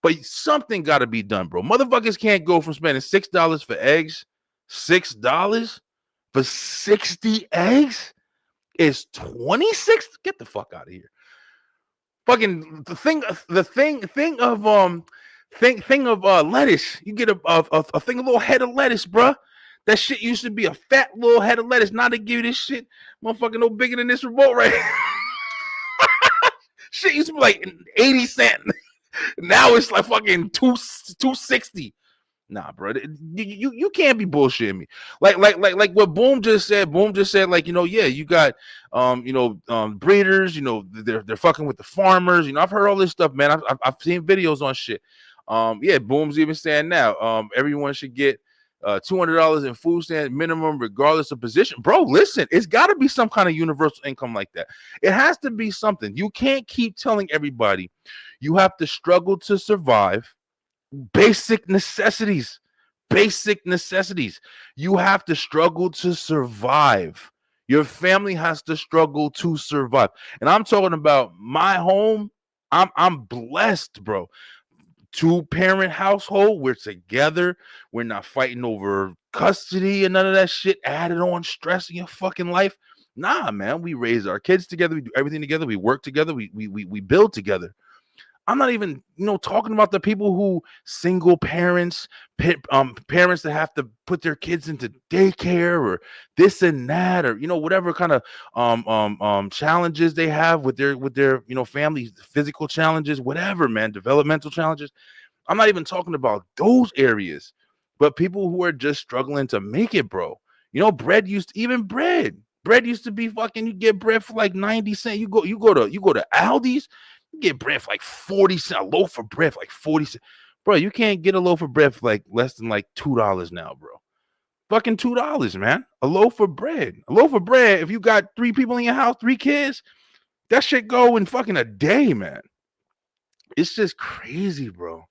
But something got to be done, bro. Motherfuckers can't go from spending $6 for eggs, $6 for 60 eggs is 26. Get the fuck out of here. Fucking the thing of lettuce. You get a thing, a little head of lettuce, bro. That shit used to be a fat little head of lettuce. Now they give you this shit, motherfucking no bigger than this remote right here. Shit used to be like 80 cents. Now it's like fucking 260. Nah, bro. You can't be bullshitting me. Like what Boom just said. Boom just said, like, you know, yeah, you got breeders, you know, they're fucking with the farmers. You know, I've heard all this stuff, man. I've seen videos on shit. Yeah, Boom's even saying now, everyone should get $200 in food stamps minimum, regardless of position. Bro, listen, it's got to be some kind of universal income like that. It has to be something. You can't keep telling everybody you have to struggle to survive. Basic necessities. You have to struggle to survive. Your family has to struggle to survive. And I'm talking about my home. I'm blessed, bro. 2-parent household. We're together. We're not fighting over custody and none of that shit added on stress in your fucking life. Nah, man. We raise our kids together. We do everything together. We work together. We build together. I'm not even, talking about the people who single parents, parents that have to put their kids into daycare or this and that, or whatever kind of challenges they have with their family, physical challenges, whatever, man, developmental challenges. I'm not even talking about those areas, but people who are just struggling to make it, bro. Bread used to, even bread. Bread used to be fucking. You get bread for like 90 cents. You go to Aldi's. You get bread for like 40 cents. A loaf of bread for like 40 cents. Bro, you can't get a loaf of bread for like less than like $2 now, bro. Fucking $2, man. A loaf of bread. A loaf of bread, if you got 3 people in your house, 3 kids, that shit go in fucking a day, man. It's just crazy, bro.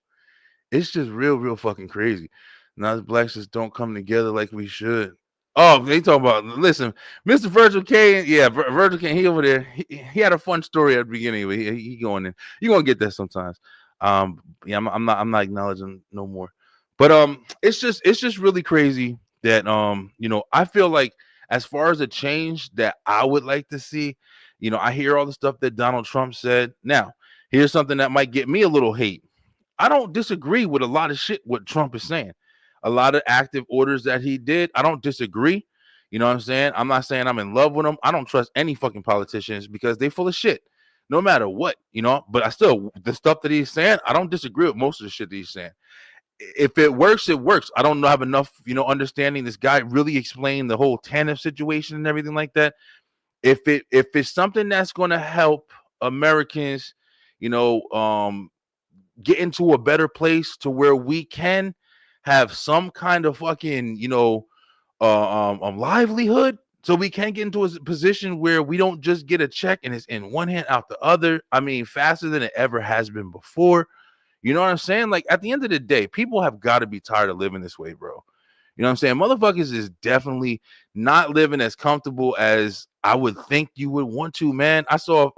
It's just real fucking crazy. Now, blacks just don't come together like we should. Oh, they talk about, listen, Mr. Virgil K. Yeah, Virgil K. He over there. He had a fun story at the beginning, but he going in. You gonna get that sometimes. Yeah, I'm not acknowledging no more. But it's just really crazy that I feel like as far as a change that I would like to see, I hear all the stuff that Donald Trump said. Now, here's something that might get me a little hate. I don't disagree with a lot of shit what Trump is saying. A lot of active orders that he did, I don't disagree. You know what I'm saying? I'm not saying I'm in love with them. I don't trust any fucking politicians because they full of shit. No matter what, but I still, the stuff that he's saying, I don't disagree with most of the shit that he's saying. If it works, it works. I don't have enough, understanding. This guy really explained the whole TANF situation and everything like that. If it's something that's going to help Americans, get into a better place to where we can have some kind of fucking, livelihood, so we can get into a position where we don't just get a check and it's in one hand out the other. I mean, faster than it ever has been before. You know what I'm saying? Like, at the end of the day, people have got to be tired of living this way, bro. You know what I'm saying? Motherfuckers is definitely not living as comfortable as I would think you would want to, man. I saw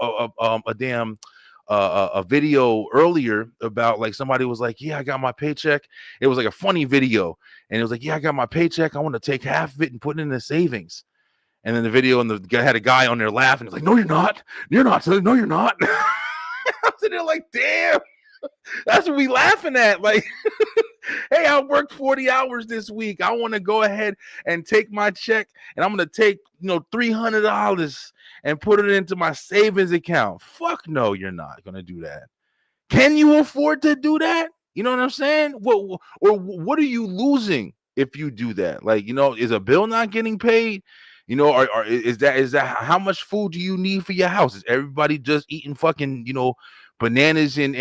a video earlier about, like, somebody was like, yeah, I got my paycheck. It was like a funny video, and it was like, yeah, I got my paycheck. I want to take half of it and put it in the savings. And then the video, and the guy had a guy on there laughing. It's like, no, you're not. You're not. No, you're not. I'm sitting there like, damn, that's what we laughing at. Like, hey, I worked 40 hours this week. I want to go ahead and take my check, and I'm going to take, $300 and put it into my savings account. Fuck no, you're not going to do that. Can you afford to do that? You know what I'm saying? What are you losing if you do that? Like, is a bill not getting paid? Is that how much food do you need for your house? Is everybody just eating fucking, bananas and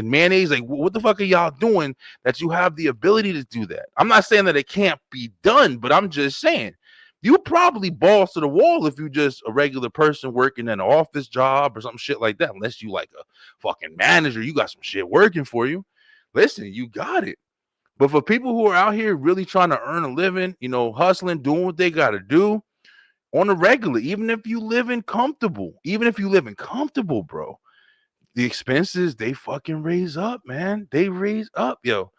mayonnaise? Like, what the fuck are y'all doing that you have the ability to do that? I'm not saying that it can't be done, but I'm just saying you probably balls to the wall if you just a regular person working an office job or some shit like that. Unless you like a fucking manager, you got some shit working for you. Listen, you got it. But for people who are out here really trying to earn a living, hustling, doing what they got to do on a regular, even if you live in comfortable, bro, the expenses, they fucking raise up, man. They raise up, yo.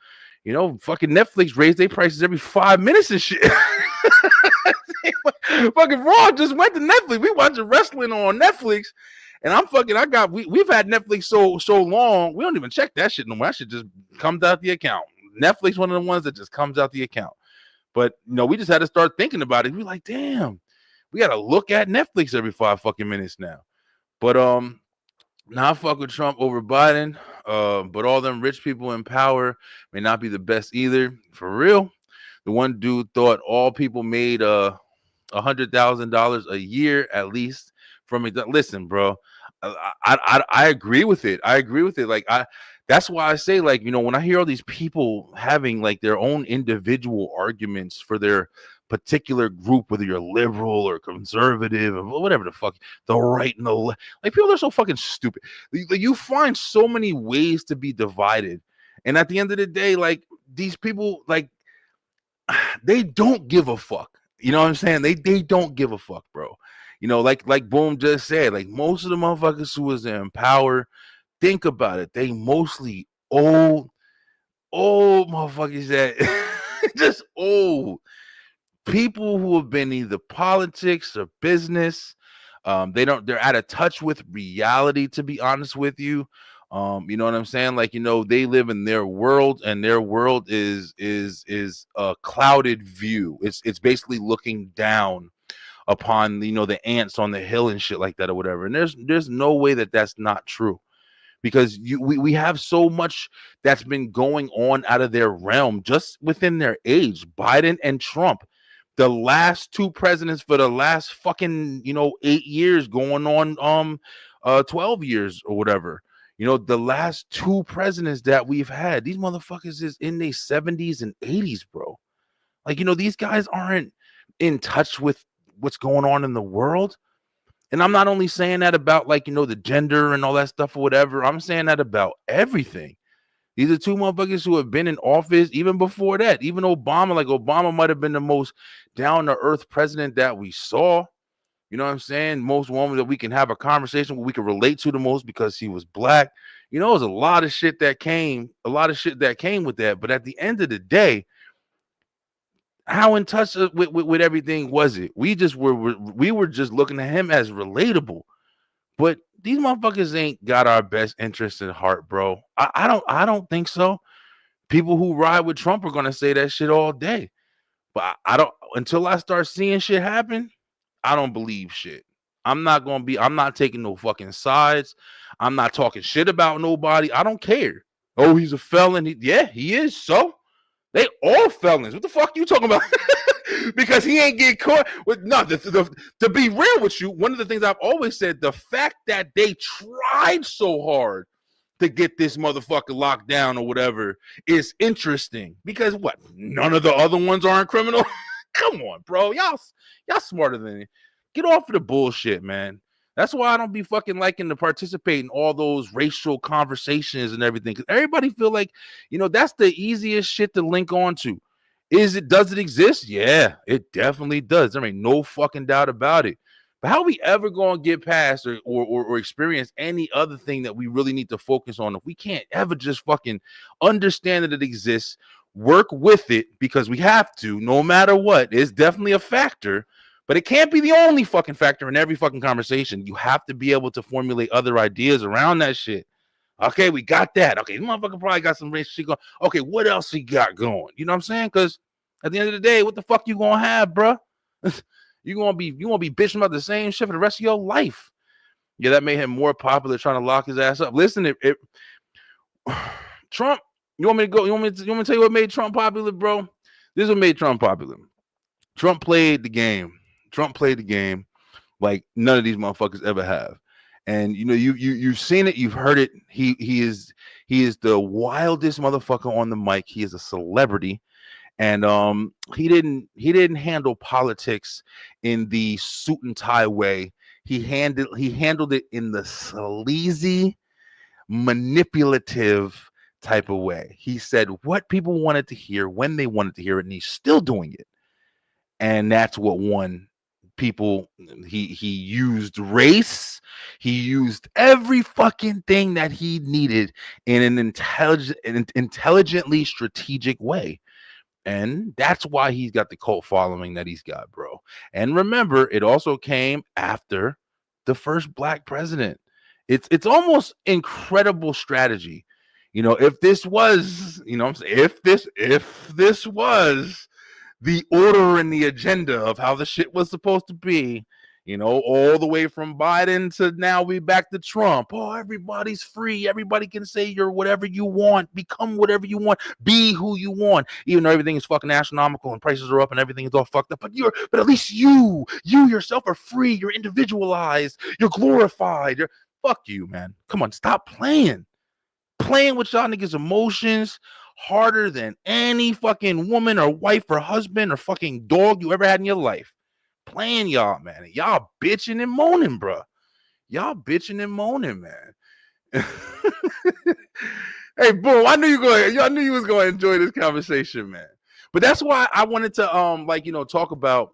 Fucking Netflix raised their prices every 5 minutes and shit. Fucking Raw just went to Netflix. We watching wrestling on Netflix, and we've had Netflix so long, we don't even check that shit no more. That shit just comes out the account. Netflix, one of the ones that just comes out the account. But we just had to start thinking about it. We're like, damn, we gotta look at Netflix every 5 fucking minutes now. But now I fuck with Trump over Biden. But all them rich people in power may not be the best either. For real. The one dude thought all people made $100,000 a year at least from it. Listen, bro, I agree with it. Like, that's why I say, like, when I hear all these people having like their own individual arguments for their particular group, whether you're liberal or conservative or whatever the fuck, the right and the left, like, people are so fucking stupid. You find so many ways to be divided, and at the end of the day, like, these people, like, they don't give a fuck. You know what I'm saying? They don't give a fuck, bro. Like Boom just said, like, most of the motherfuckers who is in power, think about it, they mostly old motherfuckers that just old people who have been either politics or business. They're out of touch with reality, to be honest with you. You know what I'm saying? Like, they live in their world, and their world is a clouded view. It's basically looking down upon, the ants on the hill and shit like that or whatever. And there's no way that that's not true, because we have so much that's been going on out of their realm just within their age. Biden and Trump, the last two presidents for the last fucking 8 years, going on 12 years or whatever. The last two presidents that we've had, these motherfuckers is in their 70s and 80s, bro. Like, these guys aren't in touch with what's going on in the world. And I'm not only saying that about, like, the gender and all that stuff or whatever. I'm saying that about everything. These are two motherfuckers who have been in office even before that. Even Obama, like, Obama might have been the most down-to-earth president that we saw. You know what I'm saying? Most women that we can have a conversation with, we can relate to the most, because he was black. It was a lot of shit that came with that. But at the end of the day, how in touch with everything was it? We were just looking at him as relatable. But these motherfuckers ain't got our best interests at heart, bro. I don't think so. People who ride with Trump are gonna say that shit all day. But I don't, until I start seeing shit happen, I don't believe shit. I'm not taking no fucking sides. I'm not talking shit about nobody. I don't care. Oh, he's a felon. He is. So they all felons. What the fuck you talking about? Because he ain't get caught with nothing. To be real with you, one of the things I've always said, the fact that they tried so hard to get this motherfucker locked down or whatever is interesting. Because what? None of the other ones aren't criminal. Come on, bro. Y'all smarter than me. Get off of the bullshit, man. That's why I don't be fucking liking to participate in all those racial conversations and everything. Because everybody feel like, that's the easiest shit to link on to. Does it exist? Yeah, it definitely does. There ain't no fucking doubt about it. But how are we ever going to get past or experience any other thing that we really need to focus on if we can't ever just fucking understand that it exists, work with it, because we have to, no matter what? It's definitely a factor, but it can't be the only fucking factor in every fucking conversation. You have to be able to formulate other ideas around that shit. Okay, we got that. Okay, this motherfucker probably got some racial shit going. Okay, what else he got going? You know what I'm saying? Because at the end of the day, what the fuck you gonna have, bro? You gonna be bitching about the same shit for the rest of your life. Yeah, that made him more popular, trying to lock his ass up. Listen, Trump, you want me to go? You want me to tell you what made Trump popular, bro? This is what made Trump popular. Trump played the game. Like none of these motherfuckers ever have. And you've seen it, you've heard it. He is the wildest motherfucker on the mic. He is a celebrity. And he didn't handle politics in the suit and tie way. He handled it in the sleazy, manipulative type of way. He said what people wanted to hear when they wanted to hear it, and he's still doing it. And that's what won people. He used race. He used every fucking thing that he needed in an intelligently strategic way. And that's why he's got the cult following that he's got, bro. And remember, it also came after the first black president. It's almost incredible strategy. If this was, if this was the order and the agenda of how the shit was supposed to be, all the way from Biden to now we back to Trump. Oh, everybody's free. Everybody can say you're whatever you want, become whatever you want, be who you want, even though everything is fucking astronomical and prices are up and everything is all fucked up. But at least you yourself are free. You're individualized. You're glorified. Fuck you, man. Come on, stop playing with y'all niggas' emotions harder than any fucking woman or wife or husband or fucking dog you ever had in your life. Playing y'all, man. Y'all bitching and moaning, bro. Y'all bitching and moaning, man. Hey, boom! I knew you was going to enjoy this conversation, man. But that's why I wanted to talk about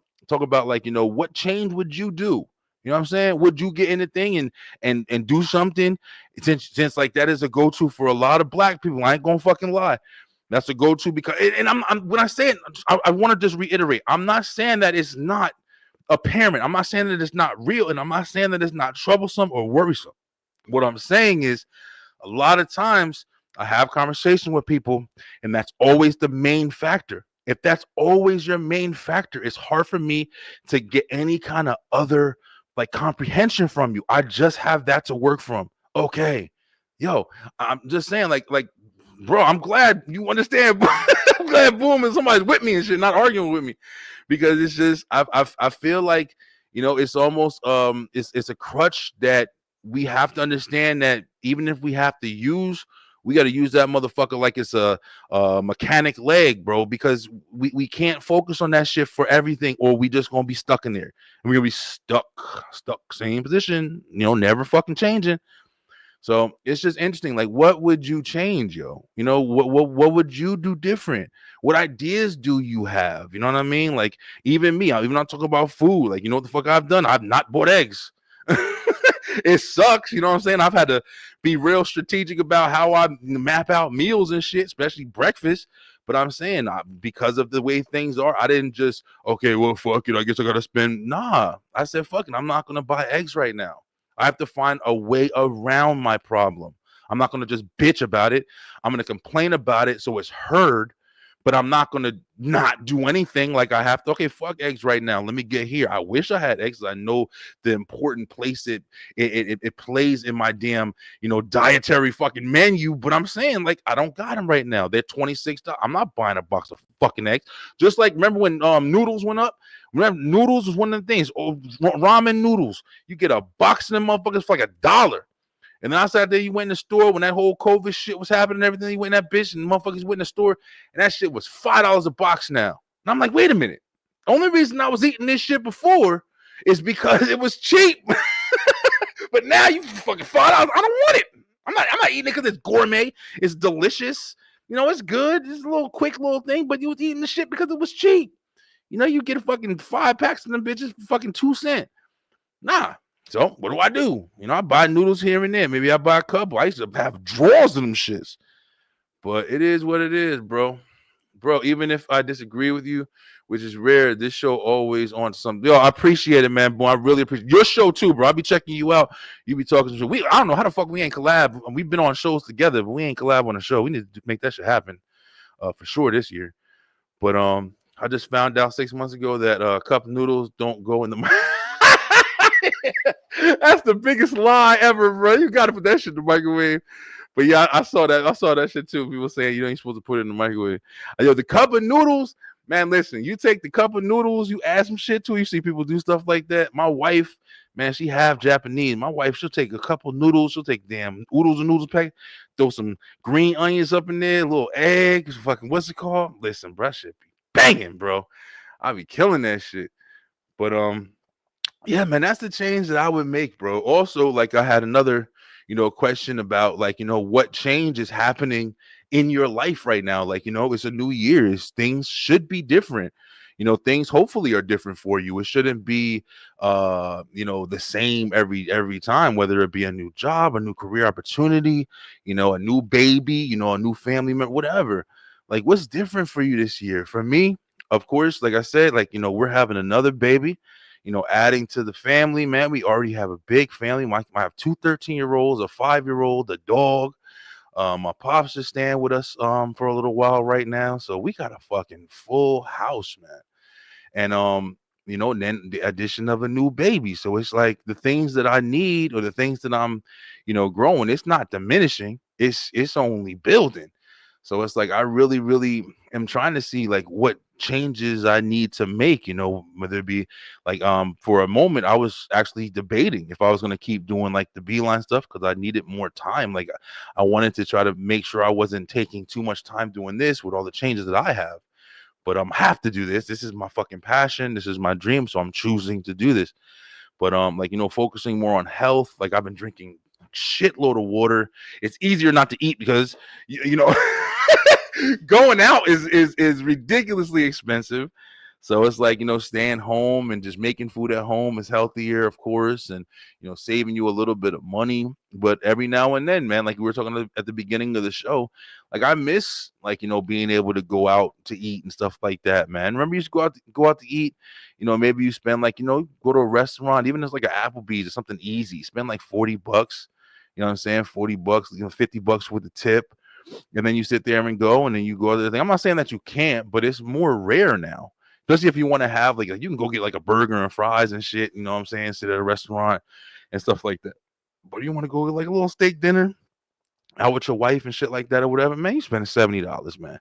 like what change would you do? You know what I'm saying? Would you get in the thing and do something? Since like that is a go-to for a lot of black people. I ain't gonna fucking lie. That's a go-to because and I'm when I say it, I want to just reiterate. I'm not saying that it's not apparent. I'm not saying that it's not real, and I'm not saying that it's not troublesome or worrisome. What I'm saying is a lot of times I have conversation with people, and that's always the main factor. If that's always your main factor, it's hard for me to get any kind of other like comprehension from you. I just have that to work from. Okay. Yo, I'm just saying, like, bro, I'm glad you understand. I'm glad boom and somebody's with me and shit, not arguing with me. Because it's just I feel like, you know, it's almost it's a crutch that we have to understand that even if we have to use, we got to use that motherfucker like it's a mechanic leg, bro, because we can't focus on that shit for everything, or we just gonna be stuck in there. And we're gonna be stuck, same position, you know, never fucking changing. So it's just interesting. Like, what would you change, yo? You know, what would you do different? What ideas do you have? You know what I mean? Like, even me, even not talking about food. Like, you know what the fuck I've done? I've not bought eggs. It sucks, you know what I'm saying? I've had to be real strategic about how I map out meals and shit, especially breakfast. But I'm saying, because of the way things are, I didn't just, okay, well, fuck it, I guess I gotta spend. Nah, I said, fuck it, I'm not gonna buy eggs right now. I have to find a way around my problem. I'm not gonna just bitch about it. I'm gonna complain about it so it's heard, but I'm not gonna not do anything like I have to. Okay, fuck eggs right now. Let me get here. I wish I had eggs. I know the important place it plays in my damn, you know, dietary fucking menu. But I'm saying, like, I don't got them right now. They're $26. I'm not buying a box of fucking eggs. Just like, remember when noodles went up? Remember, noodles was one of the things. Oh, ramen noodles. You get a box of them motherfuckers for like $1. And then outside there, you went in the store when that whole COVID shit was happening and everything. You went in that bitch and motherfuckers went in the store, and that shit was $5 a box now. And I'm like, wait a minute. The only reason I was eating this shit before is because it was cheap. But now you fucking $5. I don't want it. I'm not eating it because it's gourmet. It's delicious. You know, it's good. It's a little quick little thing, but you was eating the shit because it was cheap. You know, you get a fucking 5 packs of them bitches for fucking 2 cents. Nah. So what do? You know, I buy noodles here and there. Maybe I buy a couple. I used to have drawers of them shits. But it is what it is, bro. Bro, even if I disagree with you, which is rare, this show always on something. Yo, I appreciate it, man. Boy, I really appreciate your show too, bro. I'll be checking you out. You be talking to I don't know how the fuck we ain't collab. We've been on shows together, but we ain't collab on a show. We need to make that shit happen for sure this year. But I just found out 6 months ago that cup noodles don't go in the That's the biggest lie ever, bro. You gotta put that shit in the microwave. But yeah, I saw that. I saw that shit too. People saying you ain't supposed to put it in the microwave. Yo, the cup of noodles, man. Listen, you take the cup of noodles, you add some shit to it. You see people do stuff like that. My wife, man, she half Japanese. My wife, she'll take a couple of noodles. She'll take damn oodles and noodles pack, throw some green onions up in there, a little eggs, fucking what's it called? Listen, bro, that shit be banging, bro. I be killing that shit. But yeah, man, that's the change that I would make, bro. Also, like I had another, you know, question about like, you know, what change is happening in your life right now. Like, you know, it's a new year. Things should be different. You know, things hopefully are different for you. It shouldn't be you know, the same every time, whether it be a new job, a new career opportunity, you know, a new baby, you know, a new family member, whatever. Like, what's different for you this year? For me, of course, like I said, like, you know, we're having another baby. You know, adding to the family, man. We already have a big family. I have 2 13-year-olds, a 5-year-old, a dog. My pops just staying with us for a little while right now. So we got a fucking full house, man. And you know, and then the addition of a new baby. So it's like the things that I need or the things that I'm, you know, growing, it's not diminishing. It's only building. So it's like I really, really am trying to see like what changes I need to make, you know, whether it be like for a moment I was actually debating if I was going to keep doing like the Beeline stuff because I needed more time. Like I wanted to try to make sure I wasn't taking too much time doing this with all the changes that I have. But have to do this. This is my fucking passion. This is my dream. So I'm choosing to do this. But like, you know, focusing more on health. Like I've been drinking a shitload of water. It's easier not to eat because you know going out is ridiculously expensive. So it's like, you know, staying home and just making food at home is healthier, of course, and, you know, saving you a little bit of money. But every now and then, man, like we were talking at the beginning of the show, like I miss, like, you know, being able to go out to eat and stuff like that, man. Remember, you used to go out to eat, you know, maybe you spend like, you know, go to a restaurant, even if it's like an Applebee's or something easy, spend like $40, You know what I'm saying? $40, $50 with the tip. And then you sit there and go, and then you go to the thing. I'm not saying that you can't, but it's more rare now. Especially if you want to have like you can go get like a burger and fries and shit, you know what I'm saying? Sit at a restaurant and stuff like that. But you want to go get like a little steak dinner out with your wife and shit like that or whatever, man, you spending $70, man.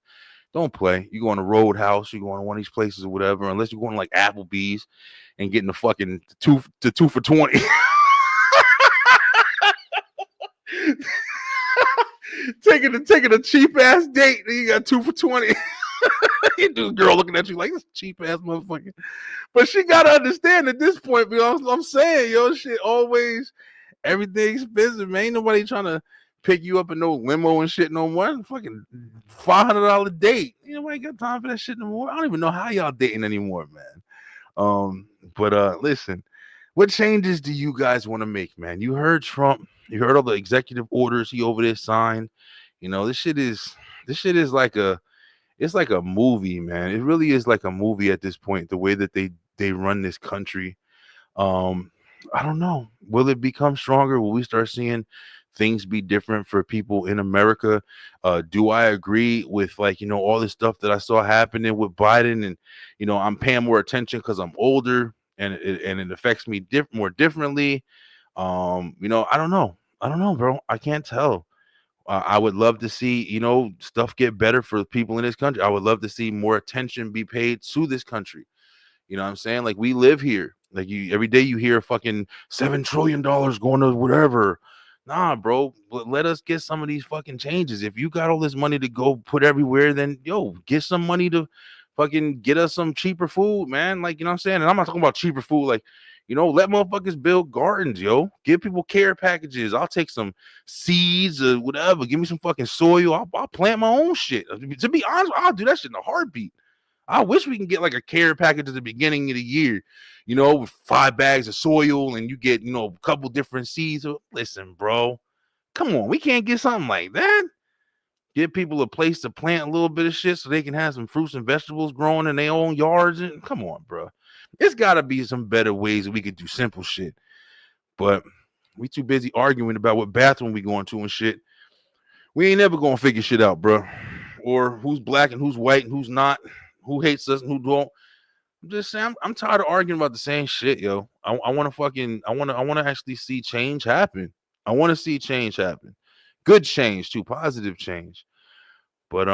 Don't play. You go on a Roadhouse, you go on one of these places or whatever, unless you're going like Applebee's and getting the fucking two for 20. taking a cheap ass date, and you got 2 for 20. You do girl looking at you like this cheap ass motherfucker. But she gotta understand at this point, because I'm saying, yo, shit always everything's expensive, man. Ain't nobody trying to pick you up in no limo and shit no more. Fucking $500 date. You know, I ain't got time for that shit no more. I don't even know how y'all dating anymore, man. But listen, what changes do you guys want to make, man? You heard Trump. You heard all the executive orders he over there signed. You know, this shit is like it's like a movie, man. It really is like a movie at this point, the way that they run this country. I don't know. Will it become stronger? Will we start seeing things be different for people in America? Do I agree with like, you know, all this stuff that I saw happening with Biden? And, you know, I'm paying more attention because I'm older and it affects me more differently. You know, I don't know, bro. I can't tell. I would love to see, you know, stuff get better for people in this country. I would love to see more attention be paid to this country. You know what I'm saying? Like, we live here. Like, every day you hear fucking $7 trillion going to whatever. Nah, bro. Let us get some of these fucking changes. If you got all this money to go put everywhere, then yo, get some money to fucking get us some cheaper food, man. Like, you know what I'm saying? And I'm not talking about cheaper food, like, you know, let motherfuckers build gardens, yo. Give people care packages. I'll take some seeds or whatever. Give me some fucking soil. I'll plant my own shit. To be honest, I'll do that shit in a heartbeat. I wish we can get like a care package at the beginning of the year, you know, with 5 bags of soil and you get, you know, a couple different seeds. Listen, bro, come on. We can't get something like that. Give people a place to plant a little bit of shit so they can have some fruits and vegetables growing in their own yards. And come on, bro. It's got to be some better ways that we could do simple shit. But we too busy arguing about what bathroom we going to and shit. We ain't never going to figure shit out, bro. Or who's black and who's white and who's not. Who hates us and who don't. I'm just saying, I'm tired of arguing about the same shit, yo. I want to actually see change happen. I want to see change happen. Good change too, positive change. But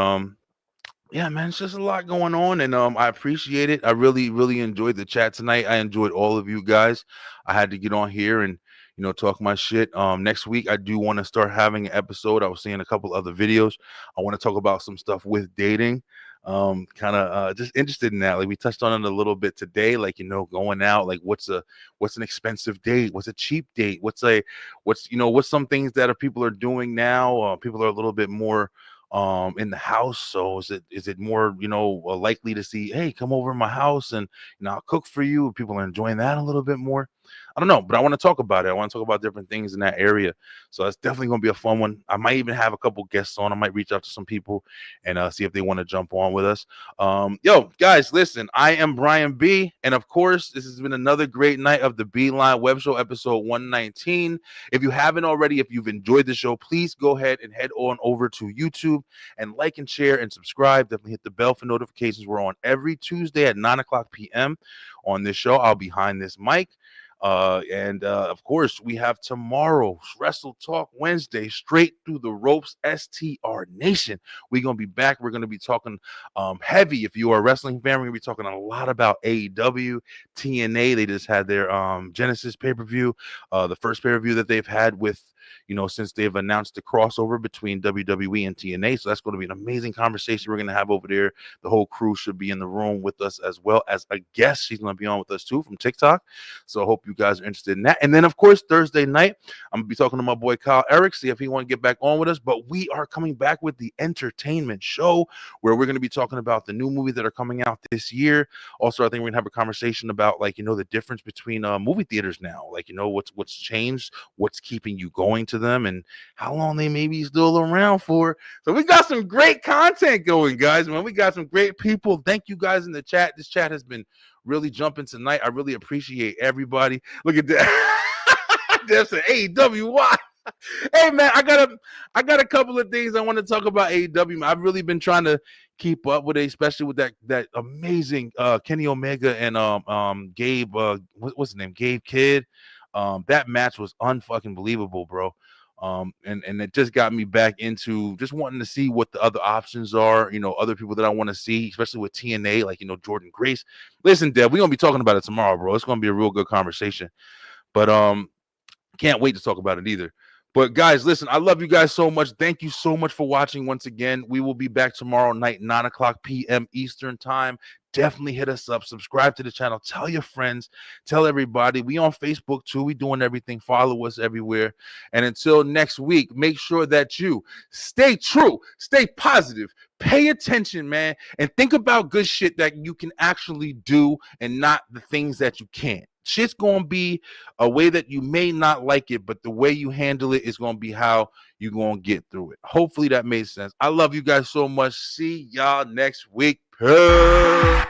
yeah, man, it's just a lot going on, and I appreciate it. I really, really enjoyed the chat tonight. I enjoyed all of you guys. I had to get on here and, you know, talk my shit. Next week I do want to start having an episode. I was seeing a couple other videos. I want to talk about some stuff with dating. Kind of just interested in that. Like, we touched on it a little bit today, like, you know, going out, like what's an expensive date, what's a cheap date, what's some things that people are doing now. People are a little bit more in the house. So is it more, you know, likely to see, hey, come over to my house and, you know, I'll cook for you. People are enjoying that a little bit more. I don't know, but I want to talk about it. I want to talk about different things in that area. So that's definitely going to be a fun one. I might even have a couple guests on. I might reach out to some people and see if they want to jump on with us. Yo, guys, listen, I am Brian B. And of course, this has been another great night of the B-Line Web Show, episode 119. If you haven't already, if you've enjoyed the show, please go ahead and head on over to YouTube and like and share and subscribe. Definitely hit the bell for notifications. We're on every Tuesday at 9:00 p.m. on this show. I'll be behind this mic. And of course, we have tomorrow, Wrestle Talk Wednesday, straight through the ropes, STR Nation. We're going to be back. We're going to be talking heavy. If you are a wrestling fan, we're going to be talking a lot about AEW, TNA. They just had their Genesis pay-per-view, the first pay-per-view that they've had with, you know, since they've announced the crossover between WWE and TNA. So that's going to be an amazing conversation we're going to have over there. The whole crew should be in the room with us, as well as a guest. She's going to be on with us too from TikTok. So I hope you guys are interested in that. And then, of course, Thursday night, I'm going to be talking to my boy Kyle Eric, see if he want to get back on with us. But we are coming back with the entertainment show, where we're going to be talking about the new movies that are coming out this year. Also, I think we're going to have a conversation about, like, you know, the difference between movie theaters now. Like, you know, what's changed, what's keeping you going to them, and how long they may be still around for. So we got some great content going, guys, man. We got some great people. Thank you guys in the chat. This chat has been really jumping tonight. I really appreciate everybody. Look at that. There's an AWY. Hey man, I got a couple of things I want to talk about AEW. I've really been trying to keep up with it, especially with that amazing Kenny Omega and Gabe what's his name? Gabe Kidd. That match was unfucking believable, bro. And it just got me back into just wanting to see what the other options are, other people that I want to see, especially with TNA, like Jordan Grace. Listen, Deb, we're gonna be talking about it tomorrow, bro. It's gonna be a real good conversation. But can't wait to talk about it either. But guys, listen, I love you guys so much. Thank you so much for watching once again. We will be back tomorrow night, 9:00 p.m. Eastern time. Definitely hit us up. Subscribe to the channel. Tell your friends. Tell everybody. We on Facebook too. We doing everything. Follow us everywhere. And until next week, make sure that you stay true, stay positive, pay attention, man, and think about good shit that you can actually do and not the things that you can't. Shit's gonna be a way that you may not like it, but the way you handle it is gonna be how you're gonna get through it. Hopefully that made sense. I love you guys so much. See y'all next week. Peace.